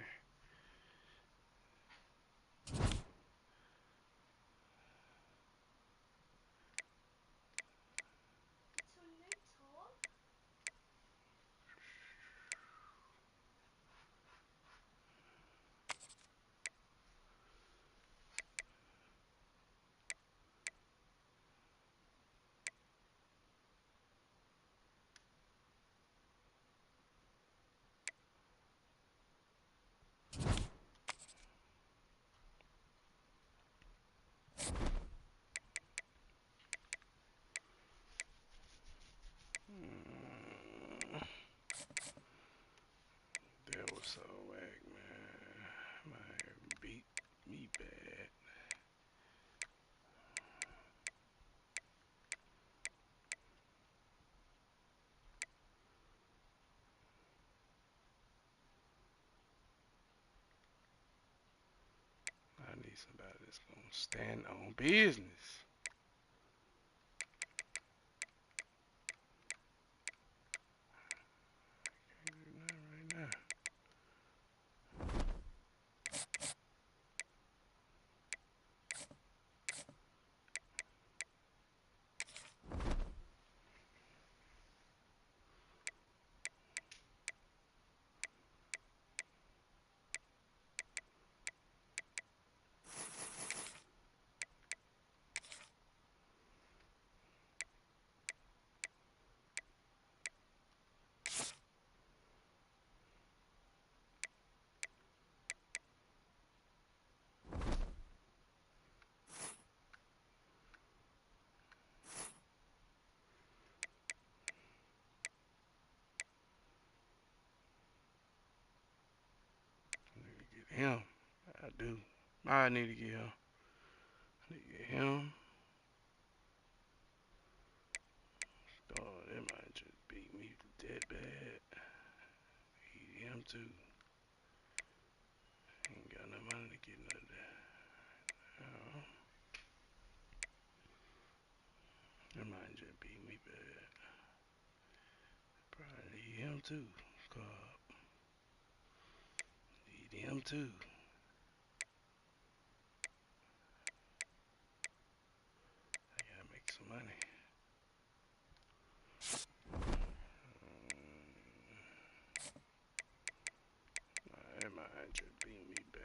That was so whack, man. My hair beat me bad. I need somebody that's gonna stand on business. Can't do nothing right now. Him. I do. I need to get him. I need to get him. Oh, that might just beat me that bad. Need him too. Ain't got no money to get none of that. That might just beat me bad. them too. Carb. Need them too. I gotta make some money. That might just beat me bad.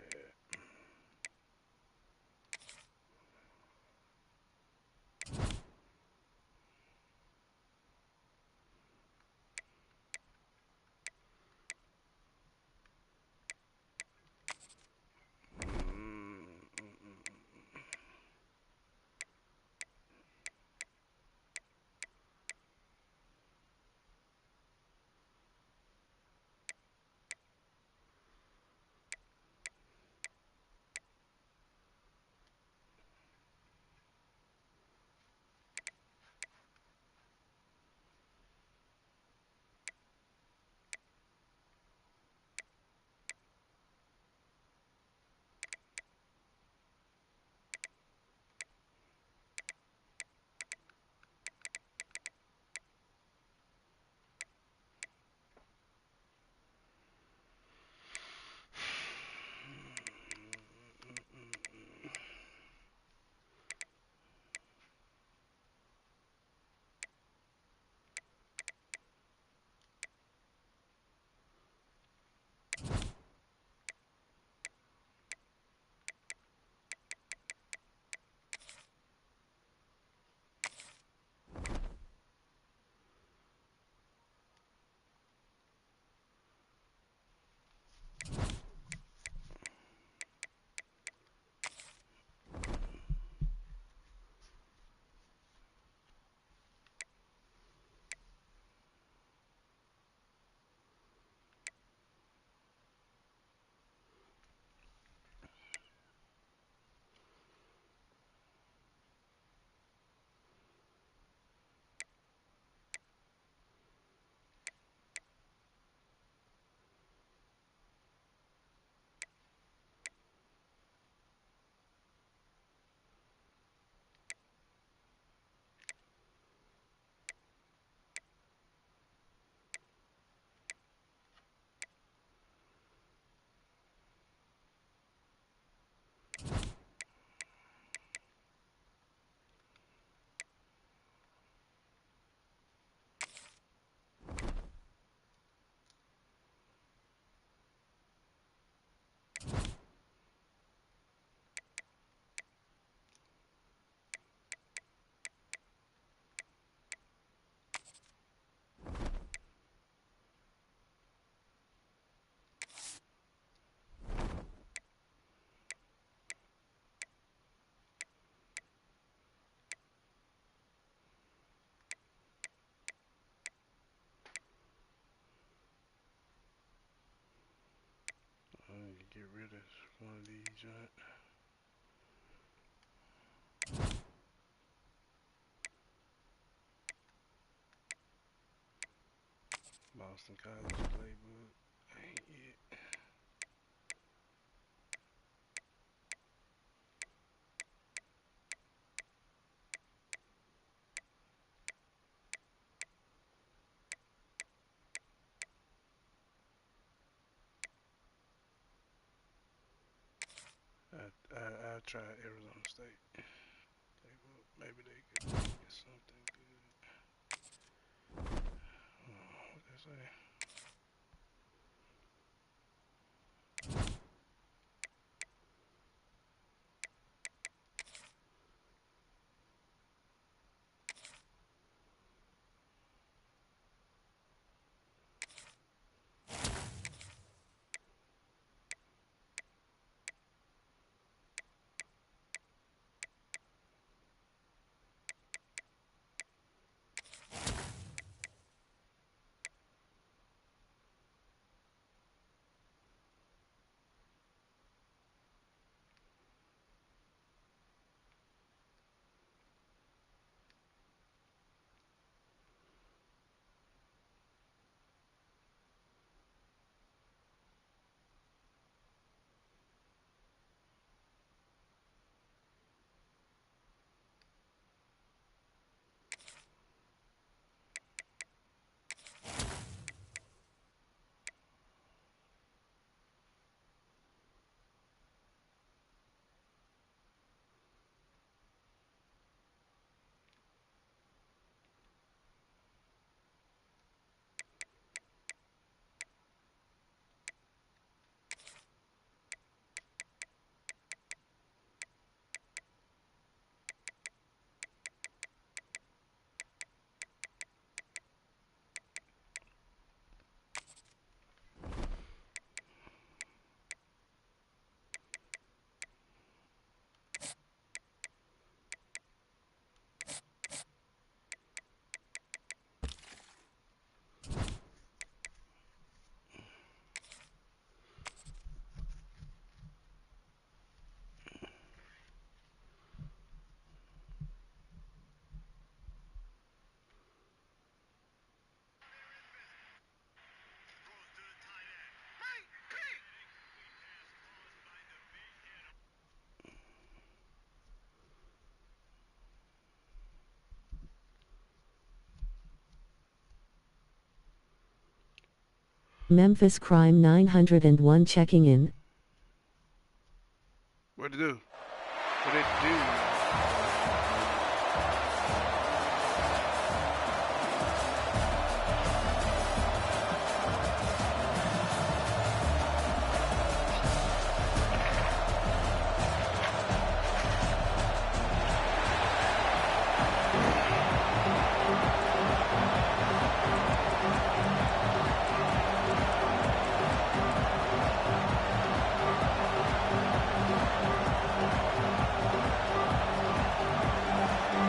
I need to get rid of one of these joints. Boston College playbook. Ain't it? I'll try Arizona State. Maybe they could get something good. What they say? Memphis Crime 901 checking in. What'd it do? What'd it do?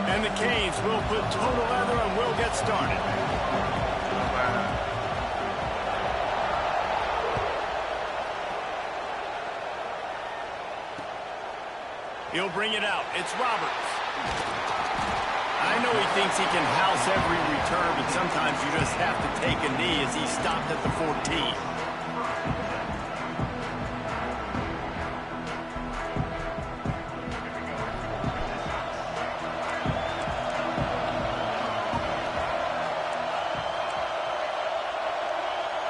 And the Canes will put total leather and will get started. He'll bring it out. It's Roberts. I know he thinks he can house every return, but sometimes you just have to take a knee as he stopped at the 14.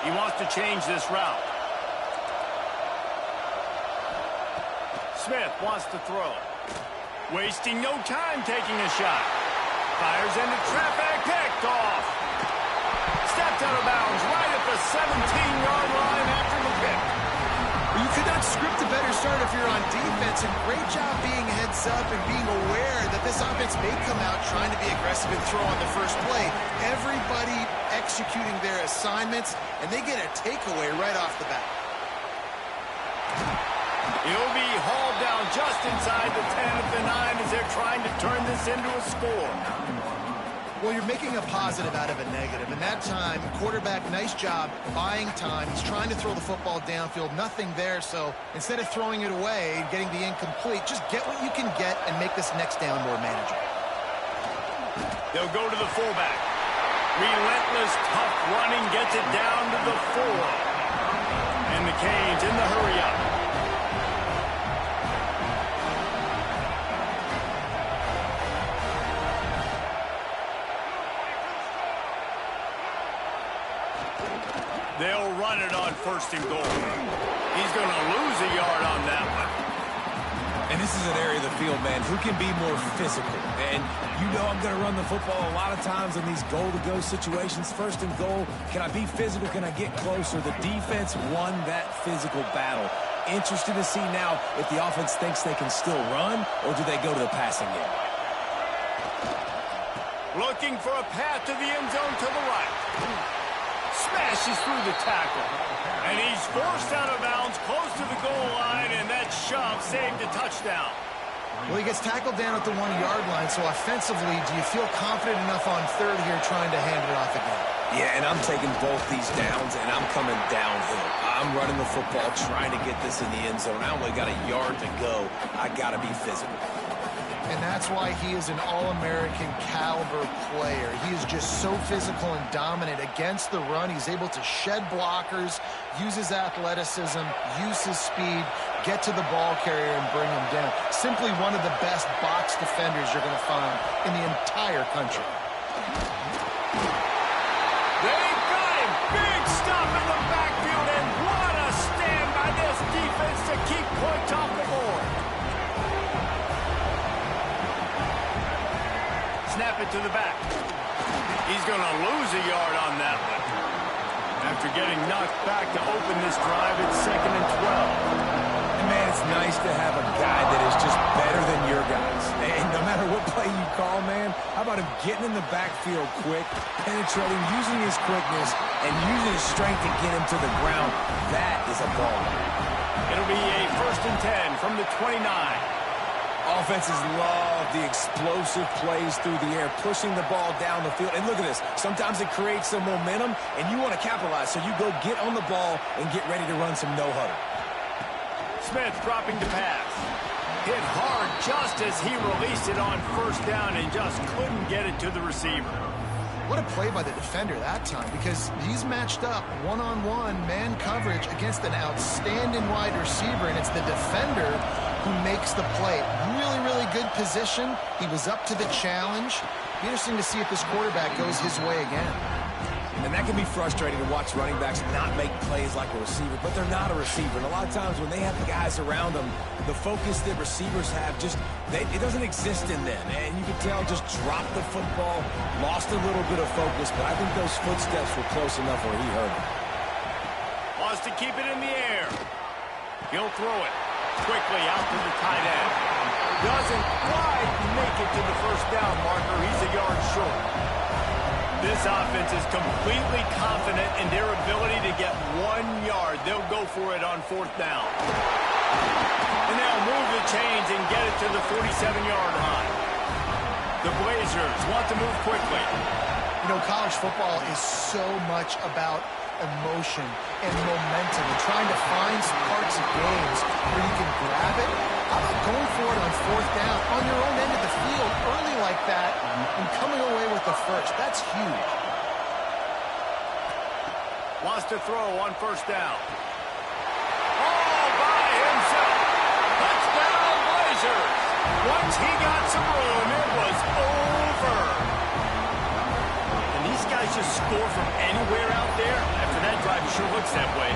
He wants to change this route. Smith wants to throw. Wasting no time taking a shot. Fires into traffic, picked off. Stepped out of bounds right at the 17-yard line after the pick. You could not script a better start if you're on defense, and great job being heads up and being aware that this offense may come out trying to be aggressive and throw on the first play. Everybody executing their assignments, and they get a takeaway right off the bat. He'll be hauled down just inside the 10 of the 9 as they're trying to turn this into a score. Well, you're making a positive out of a negative, and that time, quarterback, nice job buying time. He's trying to throw the football downfield, nothing there, so instead of throwing it away and getting the incomplete, just get what you can get and make this next down more manageable. They'll go to the fullback. Relentless, tough running gets it down to the 4. And the Canes in the hurry-up. They'll run it on 1st and goal. He's going to lose a yard on that one. And this is an area of the field, man, who can be more physical. And you know I'm going to run the football a lot of times in these goal-to-go situations. 1st and goal, can I be physical? Can I get closer? The defense won that physical battle. Interested to see now if the offense thinks they can still run, or do they go to the passing game? Looking for a path to the end zone to the right. Smashes through the tackle. And he's forced out of bounds close to the goal line, and that shove saved a touchdown. Well, he gets tackled down at the 1-yard line, so offensively, do you feel confident enough on 3rd here trying to hand it off again? Yeah, and I'm taking both these downs, and I'm coming downhill. I'm running the football, trying to get this in the end zone. I only got a yard to go. I got to be physical. And that's why he is an All-American caliber player. He is just so physical and dominant against the run. He's able to shed blockers, use his athleticism, use his speed, get to the ball carrier and bring him down. Simply one of the best box defenders you're going to find in the entire country. They got him! Big stop in the backfield, and what a stand by this defense to keep points off the board. Snap it to the back. He's going to lose a yard on that one. After getting knocked back to open this drive, it's 2nd and 12. And man, it's nice to have a guy that is just better than your guys. And no matter what play you call, man, how about him getting in the backfield quick, penetrating, using his quickness, and using his strength to get him to the ground? That is a ball. It'll be a 1st and 10 from the 29. Offenses love the explosive plays through the air, pushing the ball down the field. And look at this. Sometimes it creates some momentum, and you want to capitalize. So you go get on the ball and get ready to run some no-huddle. Smith dropping the pass. Hit hard just as he released it on 1st down and just couldn't get it to the receiver. What a play by the defender that time, because he's matched up one-on-one man coverage against an outstanding wide receiver, and it's the defender who makes the play. Really, really good position. He was up to the challenge. Be interesting to see if this quarterback goes his way again. And And that can be frustrating to watch running backs not make plays like a receiver, but they're not a receiver. And a lot of times when they have the guys around them, the focus that receivers have it doesn't exist in them. And you can tell just dropped the football, lost a little bit of focus, but I think those footsteps were close enough where he heard it. Wants to keep it in the air. He'll throw it quickly out to the tight end. Doesn't quite make it to the first down marker. He's a yard short. This offense is completely confident in their ability to get 1 yard. They'll go for it on 4th down. And they'll move the chains and get it to the 47-yard line. The Blazers want to move quickly. You know, college football is so much about emotion and momentum and trying to find some parts of games where you can grab it. How about going for it on 4th down on your own end of the field early like that and coming away with the first? That's huge. Wants to throw on 1st down. All by himself. Touchdown Blazers. Once he got some room, it was over. And these guys just score from anywhere out there. After that drive, it sure looks that way.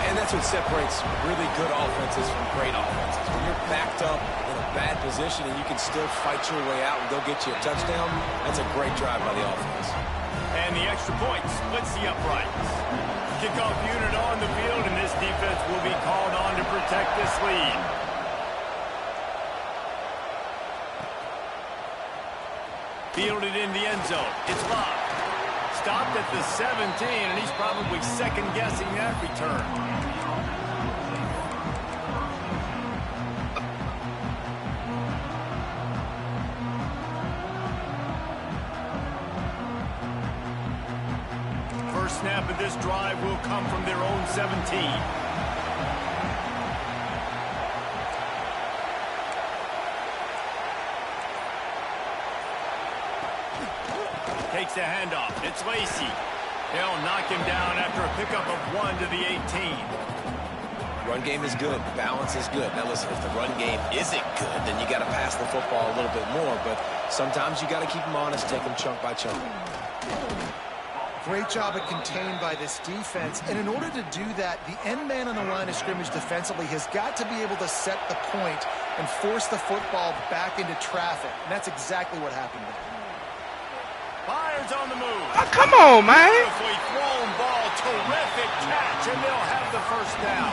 And that's what separates really good offenses from great offenses. When you're backed up in a bad position and you can still fight your way out and go get you a touchdown, that's a great drive by the offense. And the extra point splits the uprights. Kickoff unit on the field, and this defense will be called on to protect this lead. Fielded in the end zone. It's Love. Stopped at the 17, and he's probably second-guessing that return. First snap of this drive will come from their own 17. Takes a handoff. It's Lacy. They'll knock him down after a pickup of 1 to the 18. Run game is good. Balance is good. Now listen, if the run game isn't good, then you got to pass the football a little bit more. But sometimes you got to keep them honest, take them chunk by chunk. Great job at contained by this defense. And in order to do that, the end man on the line of scrimmage defensively has got to be able to set the point and force the football back into traffic. And that's exactly what happened there. Fires on the move. Oh, come on, man. Beautifully thrown ball. Terrific catch, and they'll have the first down.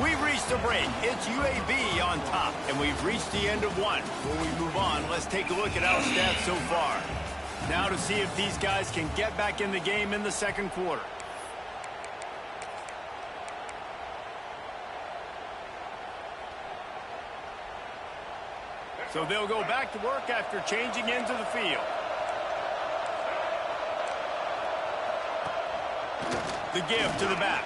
We've reached a break. It's UAB on top, and we've reached the end of one. Before we move on, let's take a look at our stats so far. Now to see if these guys can get back in the game in the second quarter. So they'll go back to work after changing into the field. The give to the back.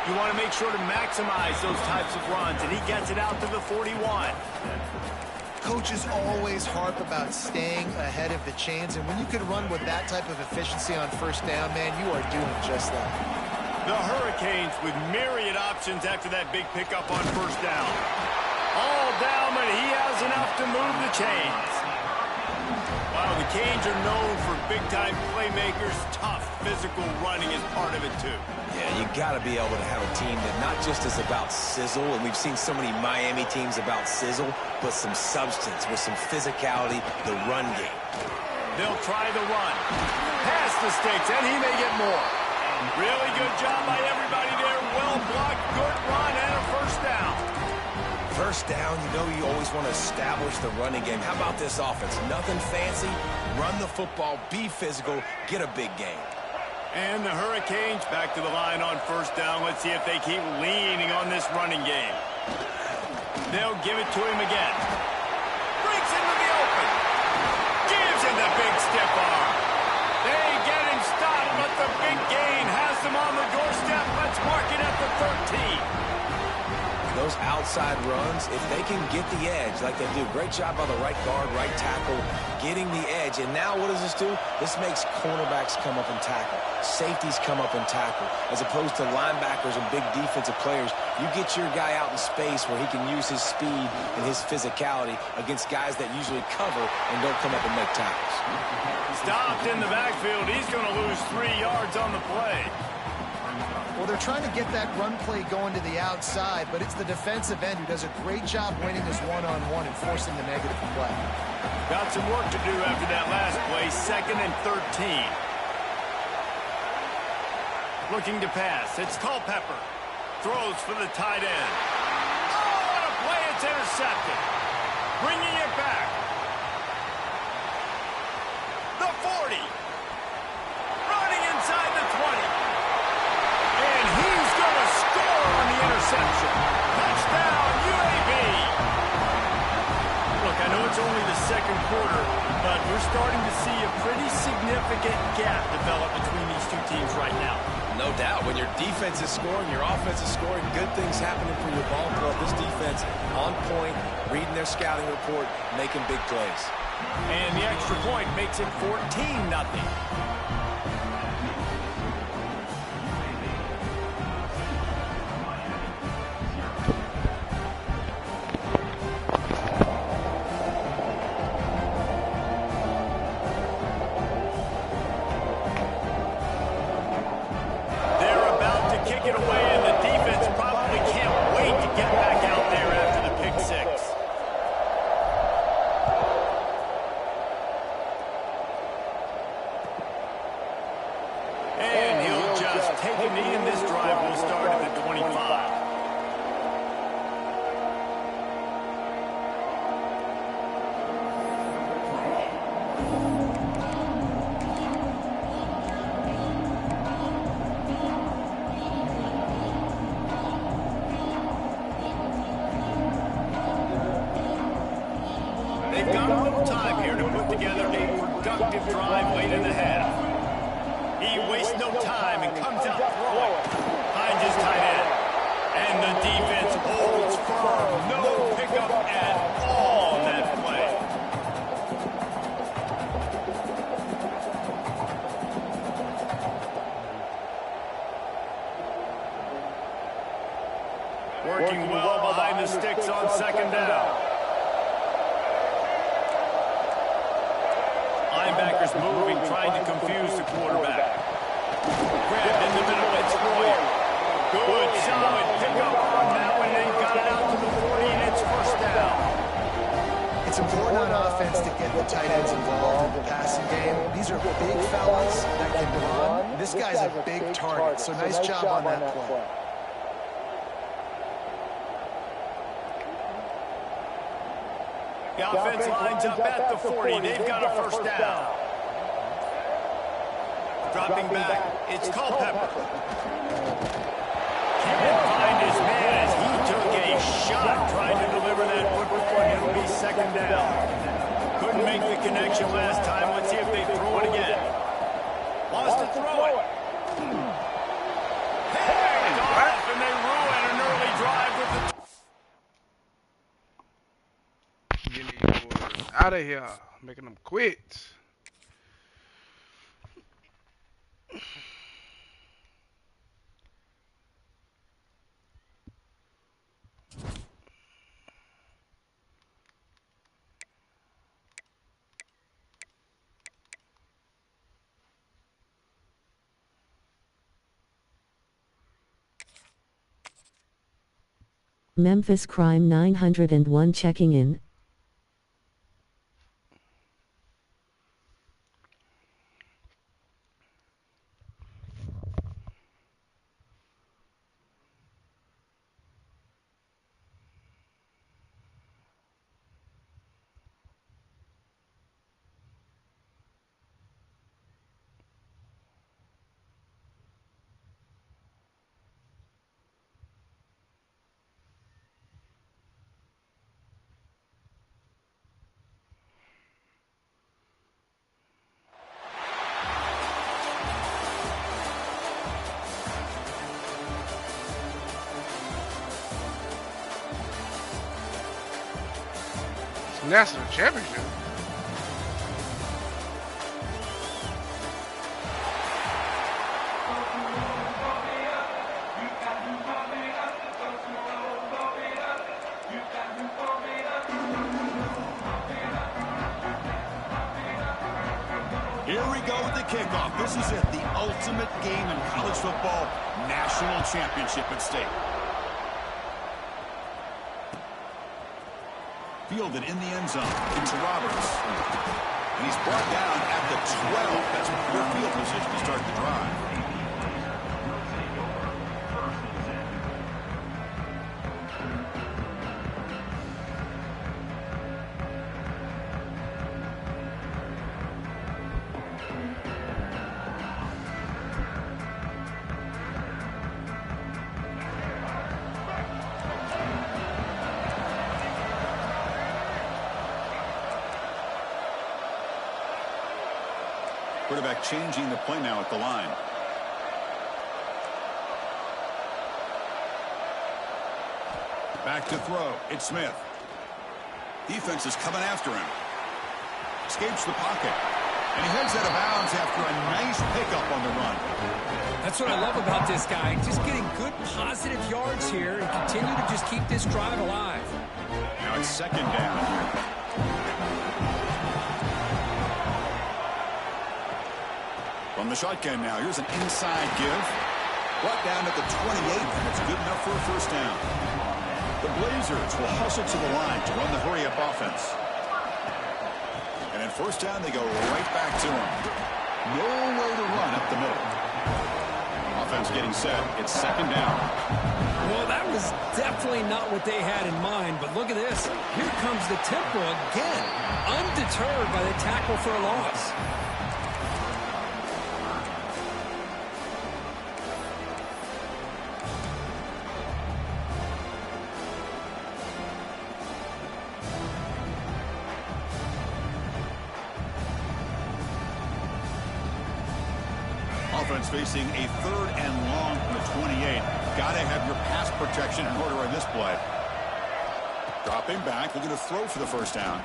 You want to make sure to maximize those types of runs, and he gets it out to the 41. Coaches always harp about staying ahead of the chains, and when you can run with that type of efficiency on 1st down, man, you are doing just that. The Hurricanes with myriad options after that big pickup on 1st down. All down, but he has enough to move the chains. Wow, the Canes are known for big-time playmakers. Tough physical running is part of it, too. Yeah, you got to be able to have a team that not just is about sizzle, and we've seen so many Miami teams about sizzle, but some substance with some physicality, the run game. They'll try the run. Past the sticks, and he may get more. Really good job by everybody there. Well blocked, good run, and a 1st down. 1st down, you know you always want to establish the running game. How about this offense? Nothing fancy. Run the football, be physical, get a big game. And the Hurricanes back to the line on 1st down. Let's see if they keep leaning on this running game. They'll give it to him again. Breaks into the open. Gives him the big stiff arm. They get him stopped, but the big gain has them on the doorstep. Let's mark it at the 13. those outside runs, if they can get the edge like they do, great job by the right guard, right tackle, getting the edge. And now what does this do? This makes cornerbacks come up and tackle. Safeties come up and tackle. As opposed to linebackers and big defensive players, you get your guy out in space where he can use his speed and his physicality against guys that usually cover and don't come up and make tackles. Stopped in the backfield. He's going to lose 3 yards on the play. Well, they're trying to get that run play going to the outside, but it's the defensive end who does a great job winning his one-on-one and forcing the negative play. Got some work to do after that last play. 2nd and 13. Looking to pass. It's Culpepper. Throws for the tight end. Oh, what a play. It's intercepted. Bringing it back. The 40. Running inside the 20. And he's going to score on the interception. Touchdown, UAB. Look, I know it's only the second quarter, but we're starting to see a pretty significant gap develop between these two teams right now. No doubt. When your defense is scoring, your offense is scoring, good things happening for your ball club. This defense on point, reading their scouting report, making big plays. And the extra point makes it 14-0. They've got a little time here to put together a productive drive late in the half. He wastes no time and comes out throwing. Finds his tight end. And the defense holds firm. No pickup at all on that play. Working well behind the sticks on 2nd down. Linebackers moving, trying to confuse the quarterback. Grabbed in the middle, it's Royer. Good, solid pickup on that one. They got it out to the 40, and it's 1st down. It's important on offense to get the tight ends involved in the passing game. These are big fellas that can run. This guy's a big target, so nice job on that play. The offense lines up at the 40. They've got a 1st down. Dropping back, it's Culpepper. Can't find his man as he took a shot trying to deliver that football, and it'll be 2nd down. Couldn't make the connection last time. Let's see if they throw it again. Wants to throw it. Picked off, and they ruin an early drive with the... Out of here, making them quit. Memphis Crime 901 checking in. National championship. Here we go with the kickoff. This is it, the ultimate game in college football, national championship at stake. Fielded in the end zone into Roberts. And he's brought down at the 12. That's poor field position to start the drive. Quarterback changing the play now at the line. Back to throw. It's Smith. Defense is coming after him. Escapes the pocket. And he heads out of bounds after a nice pickup on the run. That's what I love about this guy. Just getting good positive yards here and continue to just keep this drive alive. Now it's second down. From the shotgun now, here's an inside give. Brought down at the 28, and it's good enough for a first down. The Blazers will hustle to the line to run the hurry-up offense. And at first down, they go right back to him. Nowhere to run up the middle. Offense getting set. It's second down. Well, that was definitely not what they had in mind, but look at this. Here comes the tempo again, undeterred by the tackle for a loss. Offense facing a third and long from the 28. Got to have your pass protection in order on this play. Dropping back, looking to throw for the first down.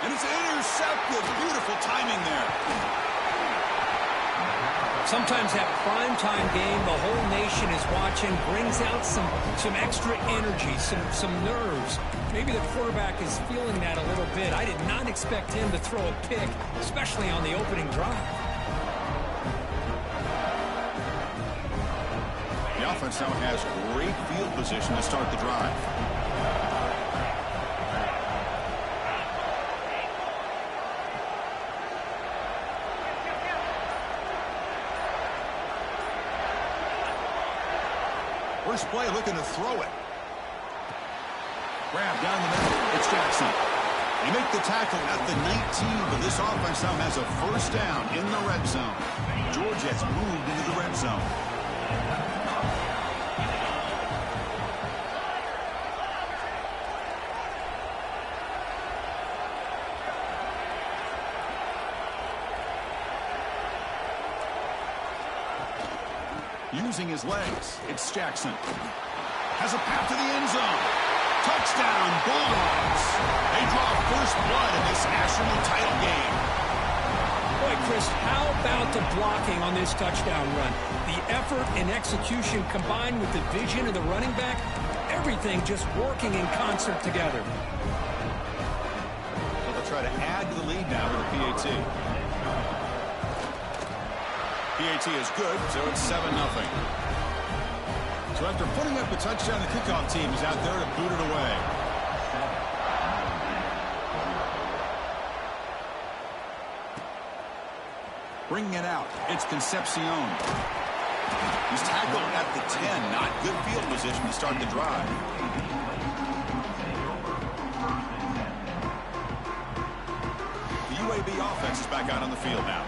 And it's intercepted. Beautiful timing there. Sometimes that primetime game, the whole nation is watching, brings out some extra energy, some nerves. Maybe the quarterback is feeling that a little bit. I did not expect him to throw a pick, especially on the opening drive. The offense now has great field position to start the drive. First play looking to throw it. Grab down the middle. It's Jackson. They make the tackle at the 19, but this offense now has a first down in the red zone. Georgia has moved into the red zone. Using his legs, it's Jackson. Has a path to the end zone. Touchdown, Bulldogs. They draw first blood in this national title game. Boy, Chris, how about the blocking on this touchdown run? The effort and execution combined with the vision of the running back, everything just working in concert together. So they'll try to add to the lead now with a PAT. PAT is good, so it's 7-0. So after putting up a touchdown, the kickoff team is out there to boot it away. Bringing it out, it's Concepcion. He's tackled at the 10. Not good field position to start the drive. The UAB offense is back out on the field now.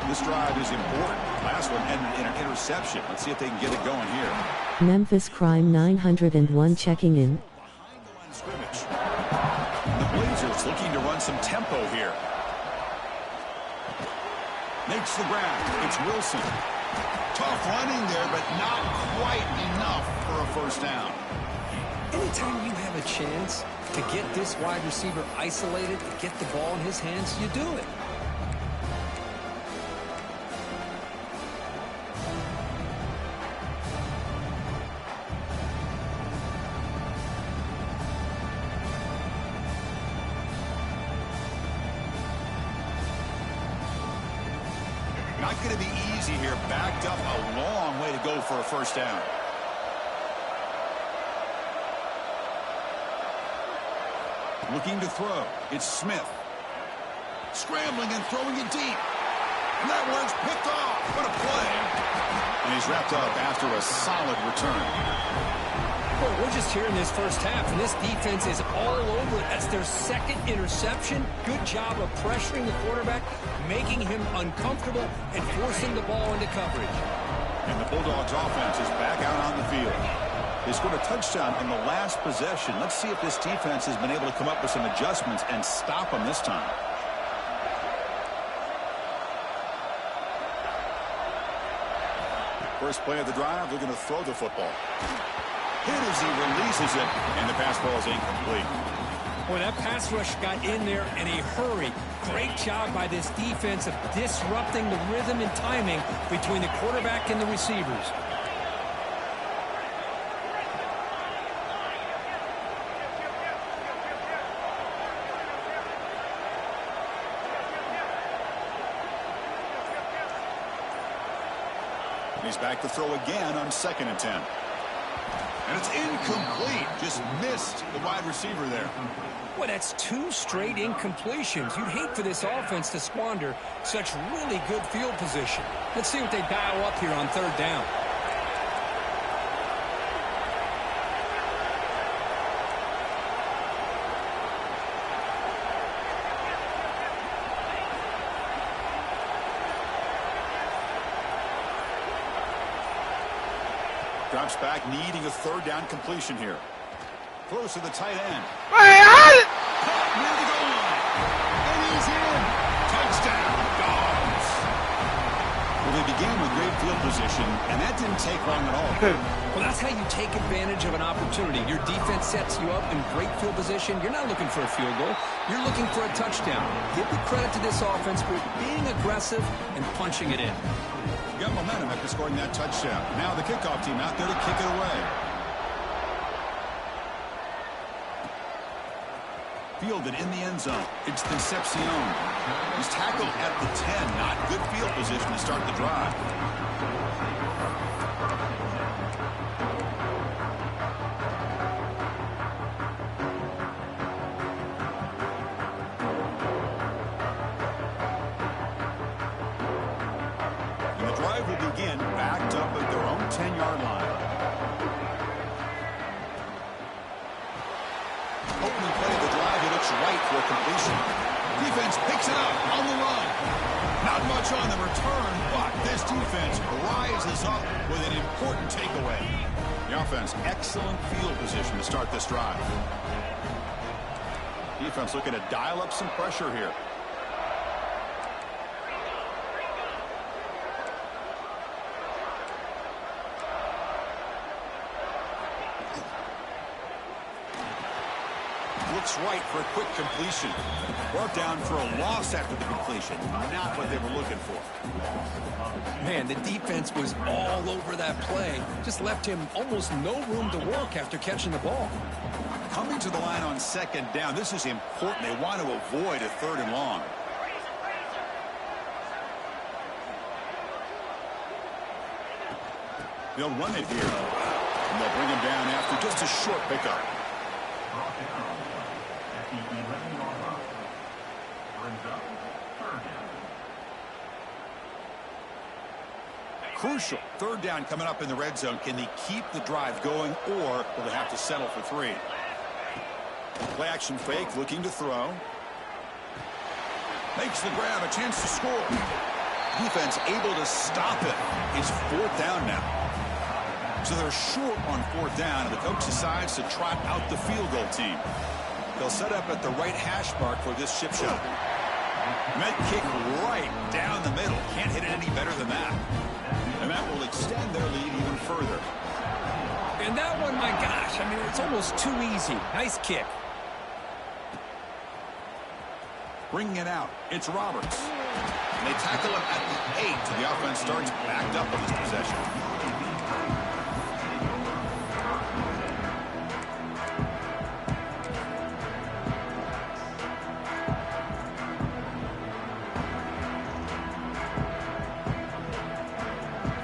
This drive is important. Last one ended in an interception. Let's see if they can get it going here. Memphis Crime 901 checking in. Behind the line of scrimmage. The Blazers looking to run some tempo here. Makes the grab. It's Wilson. Tough running there, but not quite enough for a first down. Anytime you have a chance to get this wide receiver isolated, to get the ball in his hands, you do it. Not going to be easy here. Backed up a long way to go for a first down. Looking to throw. It's Smith. Scrambling and throwing it deep. And that one's picked off. What a play. And he's wrapped up after a solid return. Well, we're just here in this first half, and this defense is all over it. That's their second interception. Good job of pressuring the quarterback, making him uncomfortable, and forcing the ball into coverage. And the Bulldogs offense is back out on the field. They scored a touchdown on the last possession. Let's see if this defense has been able to come up with some adjustments and stop them this time. First play of the drive, they're going to throw the football. Hit as he releases it, and the pass ball is incomplete. Boy, that pass rush got in there in a hurry. Great job by this defense of disrupting the rhythm and timing between the quarterback and the receivers. He's back to throw again on 2nd and 10. And it's incomplete. Just missed the wide receiver there. Well, that's 2 straight incompletions. You'd hate for this offense to squander such really good field position. Let's see what they dial up here on 3rd down. Drops back, needing a 3rd down completion here. Throws to the tight end. Caught near the goal line. And he's in. Touchdown, Dogs. Well, they began with great field position, and that didn't take long at all. Well, that's how you take advantage of an opportunity. Your defense sets you up in great field position. You're not looking for a field goal. You're looking for a touchdown. Give the credit to this offense for being aggressive and punching it in. Got momentum after scoring that touchdown. Now the kickoff team out there to kick it away. Fielded in the end zone. It's Concepcion. He's tackled at the 10. Not good field position to start the drive. Will begin backed up at their own 10-yard line. Opening play of the drive, he looks right for a completion. Defense picks it up on the run. Not much on the return, but this defense rises up with an important takeaway. The offense, excellent field position to start this drive. Defense looking to dial up some pressure here. Looks right for a quick completion. Brought down for a loss after the completion. Not what they were looking for. Man, the defense was all over that play. Just left him almost no room to work after catching the ball. Coming to the line on 2nd down. This is important. They want to avoid a 3rd and long. They'll run it here. And they'll bring him down after just a short pickup. Crucial. 3rd down coming up in the red zone. Can they keep the drive going, or will they have to settle for 3? Play action fake, looking to throw. Makes the grab, a chance to score. Defense able to stop it. It's 4th down now. So they're short on 4th down, and the coach decides to trot out the field goal team. They'll set up at the right hash mark for this chip shot. Met kick right down the middle. Can't hit it any better than that. And that will extend their lead even further. And And that one, my gosh, I mean, it's almost too easy. Nice kick. Bringing it out, it's Roberts. And they tackle him at the 8, so the offense starts backed up on this possession.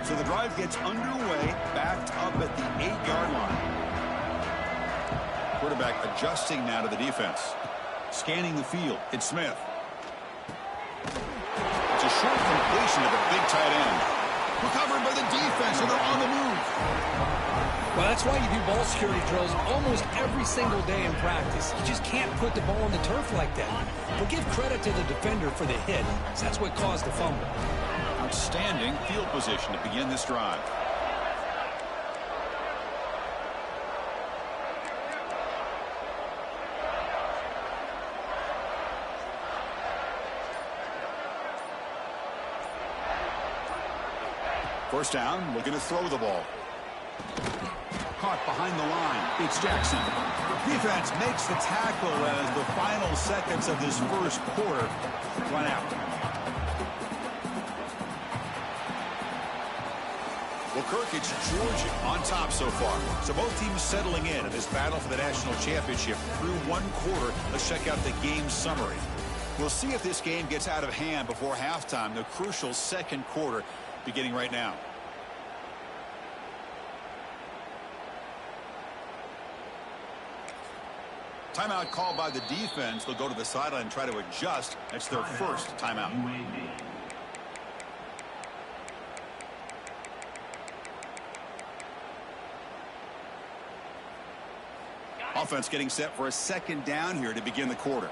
So the drive gets underway, backed up at the 8-yard line. Quarterback adjusting now to the defense. Scanning the field, it's Smith. It's a short completion to the big tight end. Recovered by the defense, and they're on the move. Well, that's why you do ball security drills almost every single day in practice. You just can't put the ball on the turf like that. But give credit to the defender for the hit, because that's what caused the fumble. Outstanding field position to begin this drive. First down, looking to throw the ball. Caught behind the line. It's Jackson. Defense makes the tackle as the final seconds of this first quarter run out. Well, Kirk, it's Georgia on top so far. So both teams settling in this battle for the national championship through one quarter. Let's check out the game summary. We'll see if this game gets out of hand before halftime, the crucial second quarter beginning right now. Timeout called by the defense. They'll go to the sideline and try to adjust. That's their first timeout. Offense getting set for a second down here to begin the quarter.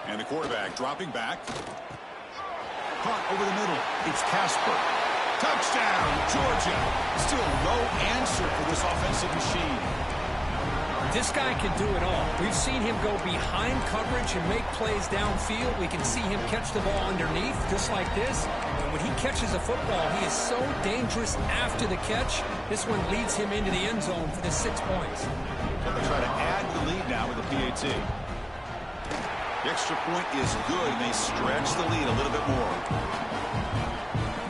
And the quarterback dropping back. Caught over the middle. It's Casper. Touchdown, Georgia. Still no answer for this offensive machine. This guy can do it all. We've seen him go behind coverage and make plays downfield. We can see him catch the ball underneath, just like this. And when he catches a football, he is so dangerous after the catch. This one leads him into the end zone for the 6 points. They'll try to add the lead now with the PAT. The extra point is good, and they stretch the lead a little bit more.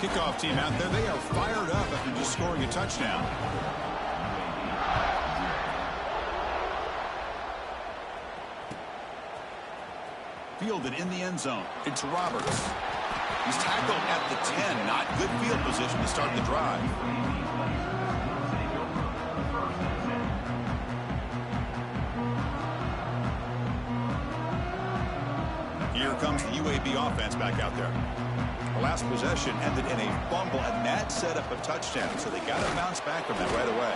Kickoff team out there, they are fired up after just scoring a touchdown. Fielded in the end zone. It's Roberts. He's tackled at the 10. Not good field position to start the drive. Here comes the UAB offense back out there. The last possession ended in a fumble, and that set up a touchdown, so they got to bounce back from that right away.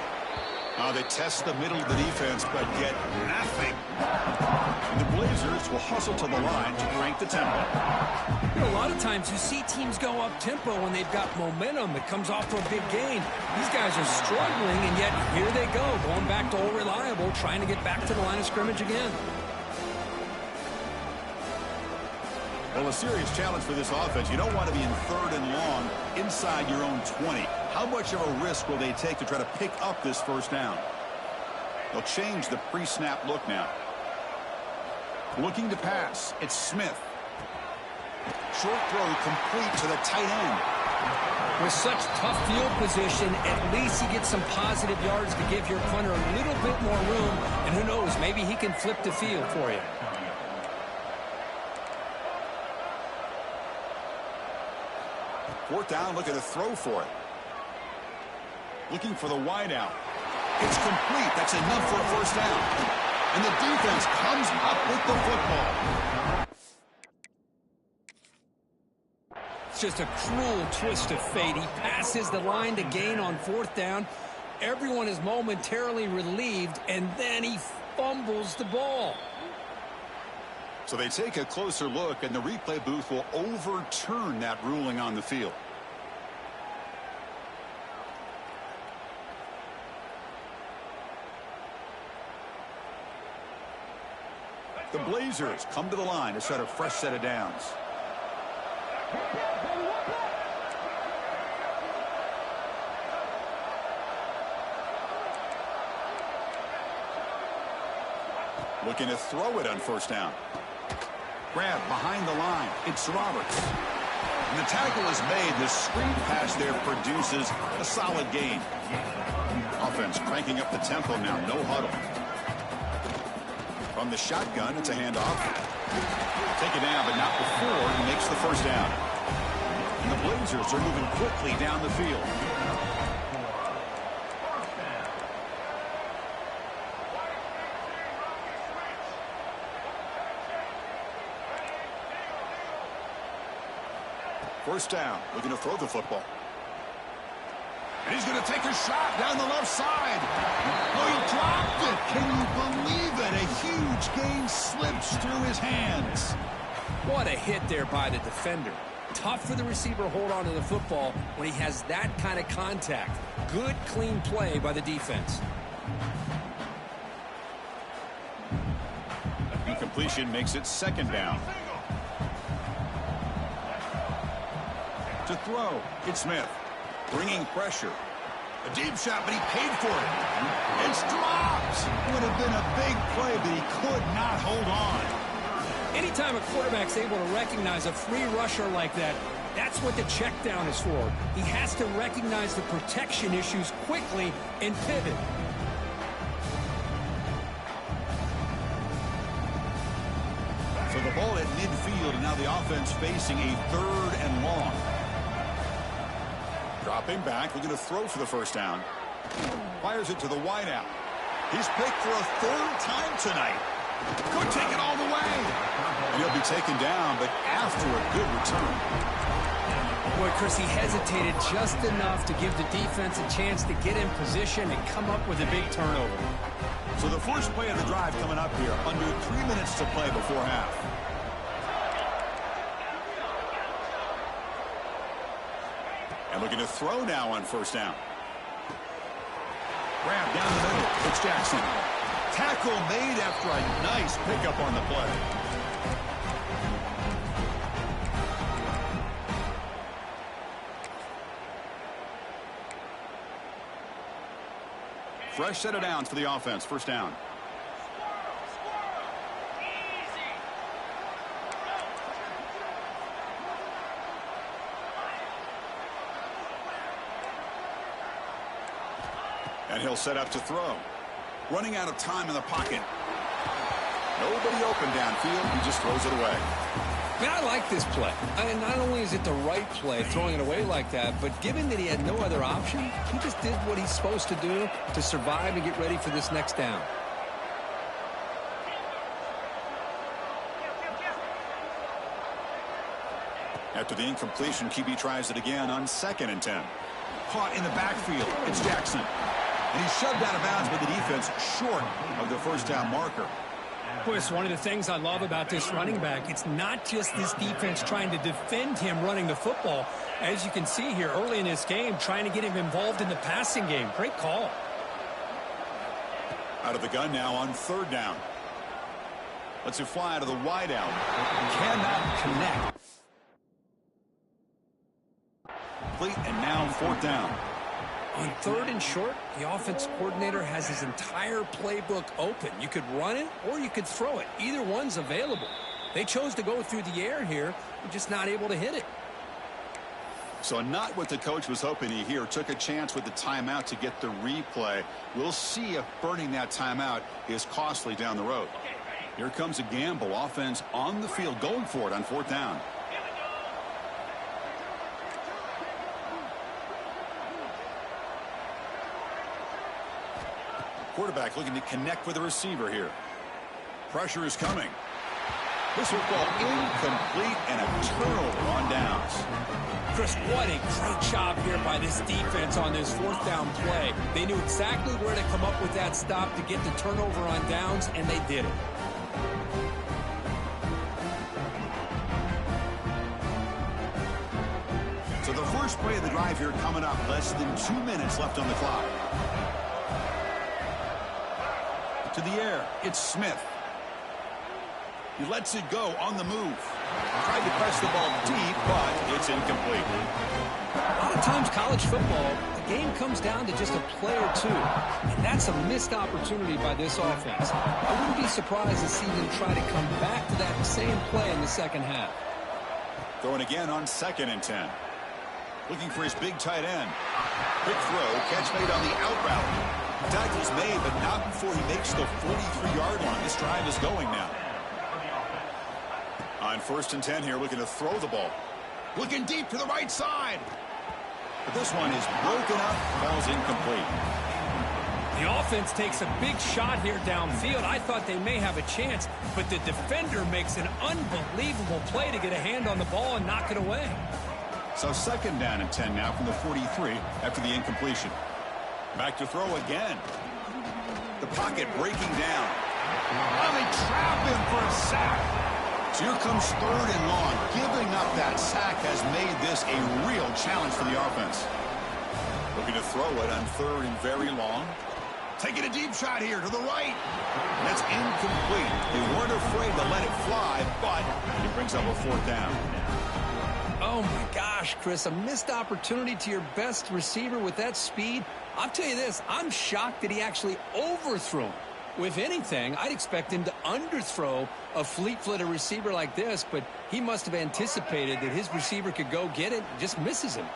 They test the middle of the defense, but get nothing. And the Blazers will hustle to the line to crank the tempo. You know, a lot of times you see teams go up-tempo when they've got momentum. It comes off to a big gain. These guys are struggling, and yet here they go, going back to old reliable, trying to get back to the line of scrimmage again. Well, a serious challenge for this offense. You don't want to be in third and long inside your own 20. How much of a risk will they take to try to pick up this first down? They'll change the pre-snap look now. Looking to pass. It's Smith. Short throw complete to the tight end. With such tough field position, at least he gets some positive yards to give your punter a little bit more room. And who knows, maybe he can flip the field for you. Fourth down, look at a throw for it. Looking for the wide out. It's complete. That's enough for a first down. And the defense comes up with the football. It's just a cruel twist of fate. He passes the line to gain on fourth down. Everyone is momentarily relieved, and then he fumbles the ball. So they take a closer look, and the replay booth will overturn that ruling on the field. The Blazers come to the line to set a fresh set of downs. Looking to throw it on first down. Grab behind the line. It's Roberts. And the tackle is made. The screen pass there produces a solid gain. Offense cranking up the tempo now. No huddle. From the shotgun, it's a handoff. Taken down, but not before he makes the first down. And the Blazers are moving quickly down the field. First down, looking to throw the football. And he's going to take a shot down the left side. Oh, he dropped it. Can you believe it? A huge gain slips through his hands. What a hit there by the defender. Tough for the receiver to hold on to the football when he has that kind of contact. Good, clean play by the defense. A incompletion makes it second down. To throw, it's Smith. Bringing pressure. A deep shot, but he paid for it. It's dropped. Would have been a big play, but he could not hold on. Anytime a quarterback's able to recognize a free rusher like that, that's what the check down is for. He has to recognize the protection issues quickly and pivot. So the ball at midfield, and now the offense facing a 3rd and long. Dropping back, looking to throw for the first down. Fires it to the wideout. He's picked for a 3rd time tonight. Could take it all the way. And he'll be taken down, but after a good return. Boy, Chris, he hesitated just enough to give the defense a chance to get in position and come up with a big turnover. So the first play of the drive coming up here. Under 3 minutes to play before half. And looking to throw now on first down. Grab down the middle. It's Jackson. Tackle made after a nice pickup on the play. Fresh set of downs for the offense. First down. And he'll set up to throw. Running out of time in the pocket. Nobody open downfield. He just throws it away. Man, I like this play. Not only is it the right play, throwing it away like that, but given that he had no other option, he just did what he's supposed to do to survive and get ready for this next down. After the incompletion, QB tries it again on 2nd and 10. Caught in the backfield. It's Jackson. And he's shoved out of bounds by the defense short of the first down marker. Boy, it's one of the things I love about this running back. It's not just this defense trying to defend him running the football. As you can see here early in this game, trying to get him involved in the passing game. Great call. Out of the gun now on 3rd down. Lets it fly out of the wideout. Cannot connect. Complete, and now 4th down. On 3rd and short, the offense coordinator has his entire playbook open. You could run it or you could throw it. Either one's available. They chose to go through the air here. They're just not able to hit it. So not what the coach was hoping to hear. Took a chance with the timeout to get the replay. We'll see if burning that timeout is costly down the road. Here comes a gamble. Offense on the field going for it on 4th down. Quarterback looking to connect with the receiver here. Pressure is coming. This will fall incomplete and a turnover on downs. Chris, what a great job here by this defense on this 4th down play. They knew exactly where to come up with that stop to get the turnover on downs, and they did it. So the first play of the drive here coming up. Less than 2 minutes left on the clock. To the air, it's Smith. He lets it go on the move. Tried to press the ball deep, but it's incomplete. A lot of times college football, the game comes down to just a play or two. And that's a missed opportunity by this offense. I wouldn't be surprised to see them try to come back to that same play in the second half. Throwing again on 2nd and 10. Looking for his big tight end. Quick throw, catch made on the out route. Tackle's made, but not before he makes the 43-yard line. This drive is going now. On 1st and 10 here, looking to throw the ball. Looking deep to the right side. But this one is broken up, ball's incomplete. The offense takes a big shot here downfield. I thought they may have a chance, but the defender makes an unbelievable play to get a hand on the ball and knock it away. So 2nd down and 10 now from the 43 after the incompletion. Back to throw again. The pocket breaking down. Oh, they trap him for a sack. So here comes 3rd and long. Giving up that sack has made this a real challenge for the offense. Looking to throw it on 3rd and very long. Taking a deep shot here to the right. That's incomplete. They weren't afraid to let it fly, but it brings up a 4th down. Oh, my gosh, Chris, a missed opportunity to your best receiver with that speed. I'll tell you this, I'm shocked that he actually overthrew him. If anything, I'd expect him to underthrow a fleet-footed receiver like this, but he must have anticipated that his receiver could go get it and just misses him.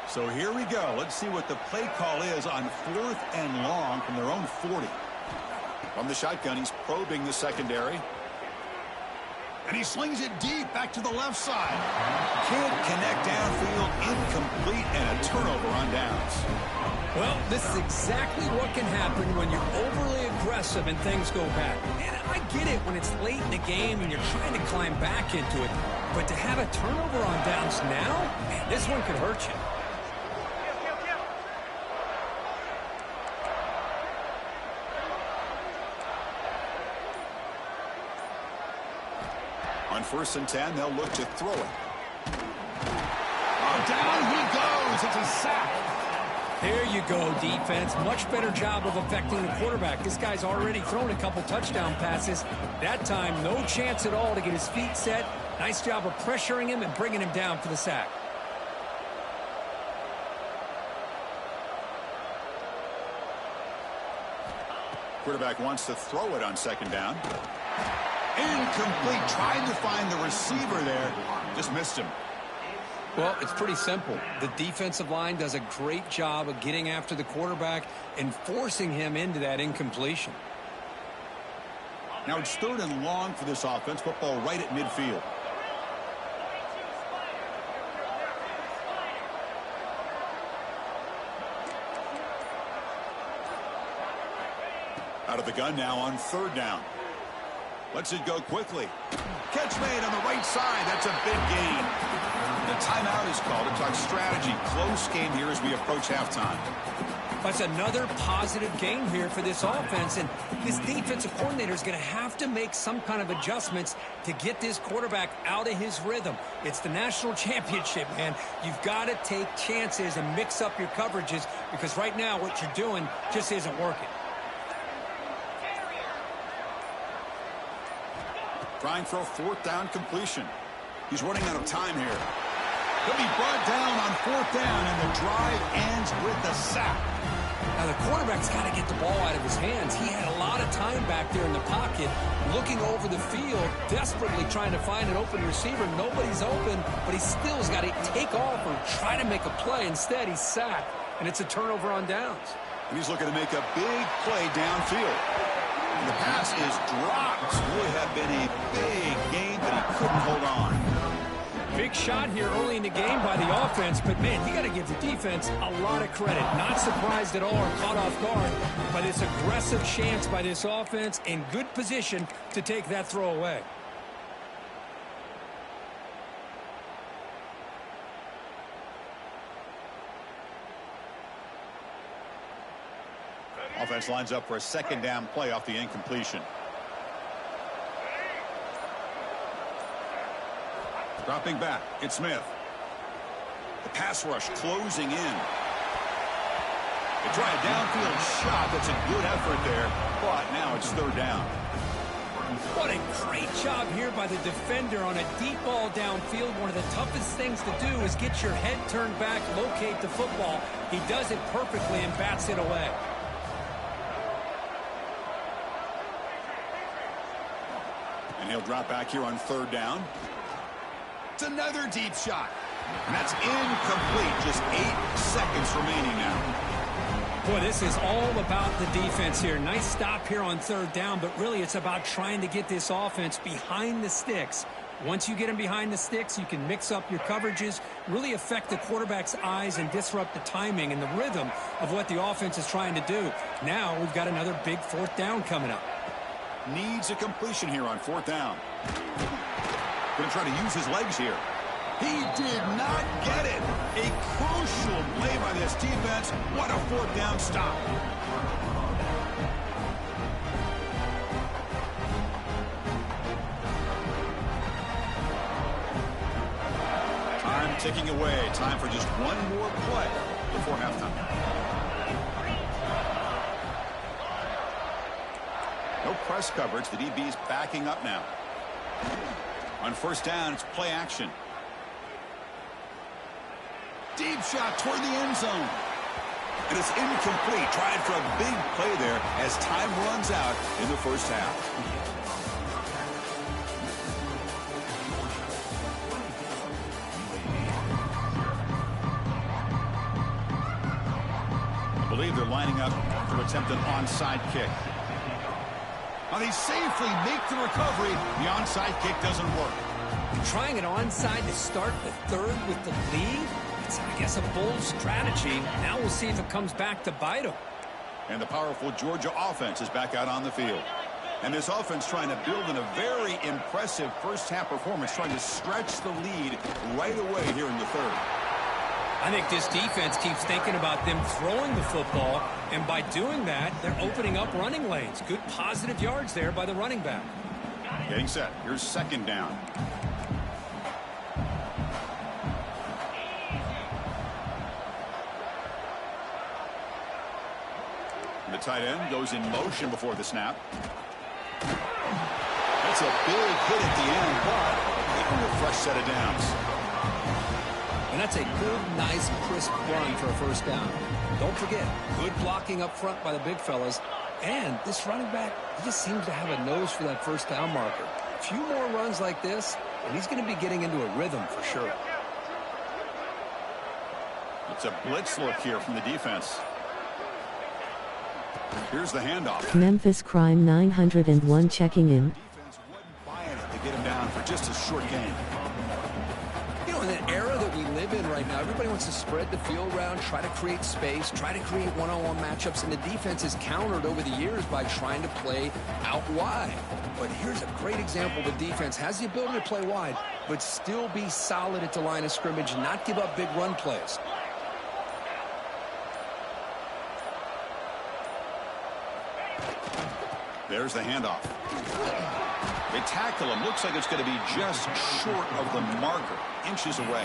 So here we go. Let's see what the play call is on 4th and long from their own 40. From the shotgun, he's probing the secondary. And he slings it deep back to the left side. Can't connect downfield, incomplete, and a turnover on downs. Well, this is exactly what can happen when you're overly aggressive and things go bad. And I get it when it's late in the game and you're trying to climb back into it. But to have a turnover on downs now, man, this one could hurt you. On 1st and 10, they'll look to throw it. Oh, down he goes. It's a sack. There you go, defense. Much better job of affecting the quarterback. This guy's already thrown a couple touchdown passes. That time, no chance at all to get his feet set. Nice job of pressuring him and bringing him down for the sack. Quarterback wants to throw it on 2nd down. Incomplete. Trying to find the receiver there. Just missed him. Well, it's pretty simple. The defensive line does a great job of getting after the quarterback and forcing him into that incompletion. Now it's 3rd and long for this offense. Football right at midfield. Out of the gun now on 3rd down. Lets it go quickly. Catch made on the right side. That's a big gain. The timeout is called to talk strategy. Close game here as we approach halftime. That's another positive game here for this offense, and this defensive coordinator is going to have to make some kind of adjustments to get this quarterback out of his rhythm. It's the national championship, man. You've got to take chances and mix up your coverages because right now what you're doing just isn't working. Trying for a 4th down completion. He's running out of time here. He'll be brought down on 4th down, and the drive ends with a sack. Now, the quarterback's got to get the ball out of his hands. He had a lot of time back there in the pocket, looking over the field, desperately trying to find an open receiver. Nobody's open, but he still has got to take off or try to make a play. Instead, he's sacked, and it's a turnover on downs. And he's looking to make a big play downfield. And the pass is dropped. Would have been a big gain, but he couldn't hold on. Big shot here early in the game by the offense, but, man, you got to give the defense a lot of credit. Not surprised at all or caught off guard by this aggressive chance by this offense in good position to take that throw away. Offense lines up for a 2nd down play off the incompletion. Dropping back, it's Smith. The pass rush closing in. They try a downfield shot. That's a good effort there, but now it's 3rd down. What a great job here by the defender on a deep ball downfield. One of the toughest things to do is get your head turned back, locate the football. He does it perfectly and bats it away. And he'll drop back here on 3rd down. It's another deep shot. And that's incomplete. Just 8 seconds remaining now. Boy, this is all about the defense here. Nice stop here on 3rd down, but really it's about trying to get this offense behind the sticks. Once you get them behind the sticks, you can mix up your coverages, really affect the quarterback's eyes and disrupt the timing and the rhythm of what the offense is trying to do. Now we've got another big 4th down coming up. Needs a completion here on 4th down. Going to try to use his legs here. He did not get it. A crucial play by this defense. What a 4th down stop. Time ticking away. Time for just one more play before halftime. No press coverage. The DB's backing up now. On 1st down, it's play action. Deep shot toward the end zone. And it's incomplete. Trying for a big play there as time runs out in the 1st half. I believe they're lining up to attempt an onside kick. Now they safely make the recovery. The onside kick doesn't work. Trying an onside to start the 3rd with the lead? It's, I guess, a bold strategy. Now we'll see if it comes back to bite them. And the powerful Georgia offense is back out on the field. And this offense trying to build in a very impressive 1st half performance, trying to stretch the lead right away here in the 3rd. I think this defense keeps thinking about them throwing the football, and by doing that, they're opening up running lanes. Good positive yards there by the running back. Getting set. Here's 2nd down. The tight end goes in motion before the snap. That's a big hit at the end, but even a fresh set of downs. And that's a good, nice, crisp run for a 1st down. Don't forget, good blocking up front by the big fellas. And this running back, he just seems to have a nose for that 1st down marker. A few more runs like this, and he's going to be getting into a rhythm for sure. It's a blitz look here from the defense. Here's the handoff. Memphis Crime 901 checking in. Defense wasn't buying it to get him down for just a short gain. You know, in the era that we live in right now, everybody wants to spread the field around, try to create space, try to create one-on-one matchups, and the defense is countered over the years by trying to play out wide. But here's a great example. The defense has the ability to play wide, but still be solid at the line of scrimmage and not give up big run plays. There's the handoff. They tackle him. Looks like it's going to be just short of the marker. Inches away.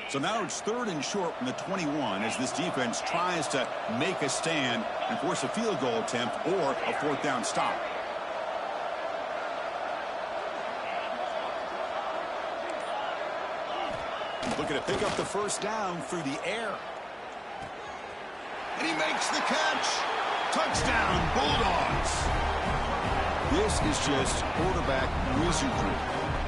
So now it's 3rd and short from the 21 as this defense tries to make a stand and force a field goal attempt or a 4th down stop. Looking to pick up the 1st down through the air. And he makes the catch. Touchdown, Bulldogs. This is just quarterback wizardry.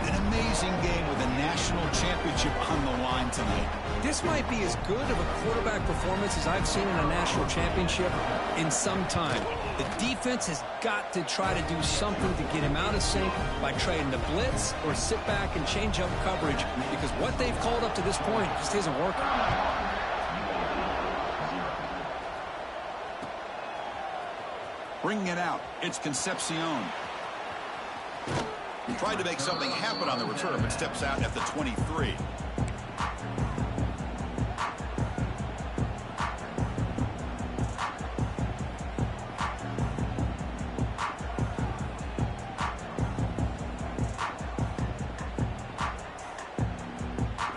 An amazing game with a national championship on the line tonight. This might be as good of a quarterback performance as I've seen in a national championship in some time. The defense has got to try to do something to get him out of sync by trying to blitz or sit back and change up coverage, because what they've called up to this point just isn't working. Bringing it out, it's Concepcion. Tried to make something happen on the return, but steps out at the 23.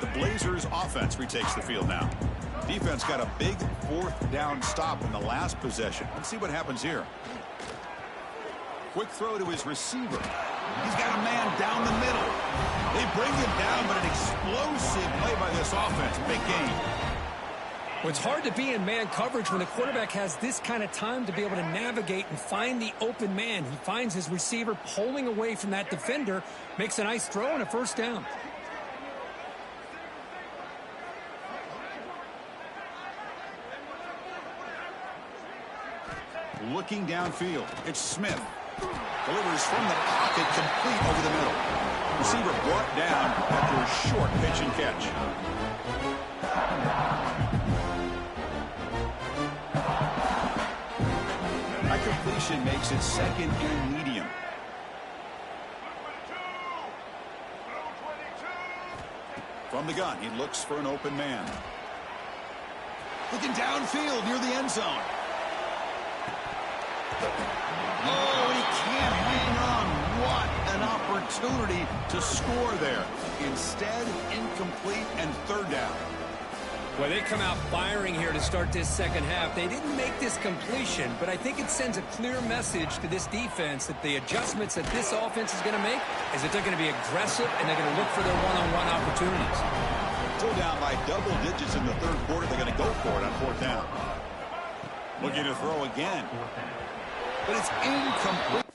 The Blazers offense retakes the field now. Defense got a big 4th down stop in the last possession. Let's see what happens here. Quick throw to his receiver. He's got a man down the middle. They bring him down, but an explosive play by this offense. Big game. Well, it's hard to be in man coverage when the quarterback has this kind of time to be able to navigate and find the open man. He finds his receiver pulling away from that defender, makes a nice throw and a 1st down. Looking downfield. It's Smith. Delivers from the pocket, complete over the middle. Receiver brought down after a short pitch and catch. That completion makes it 2nd and medium. From the gun, he looks for an open man. Looking downfield near the end zone. Oh, he can't hang on. What an opportunity to score there. Instead, incomplete and 3rd down. Well, they come out firing here to start this 2nd half. They didn't make this completion, but I think it sends a clear message to this defense that the adjustments that this offense is going to make is that they're going to be aggressive and they're going to look for their one-on-one opportunities. Still down by double digits in the 3rd quarter. They're going to go for it on 4th down. Looking to throw again. But it's incomplete.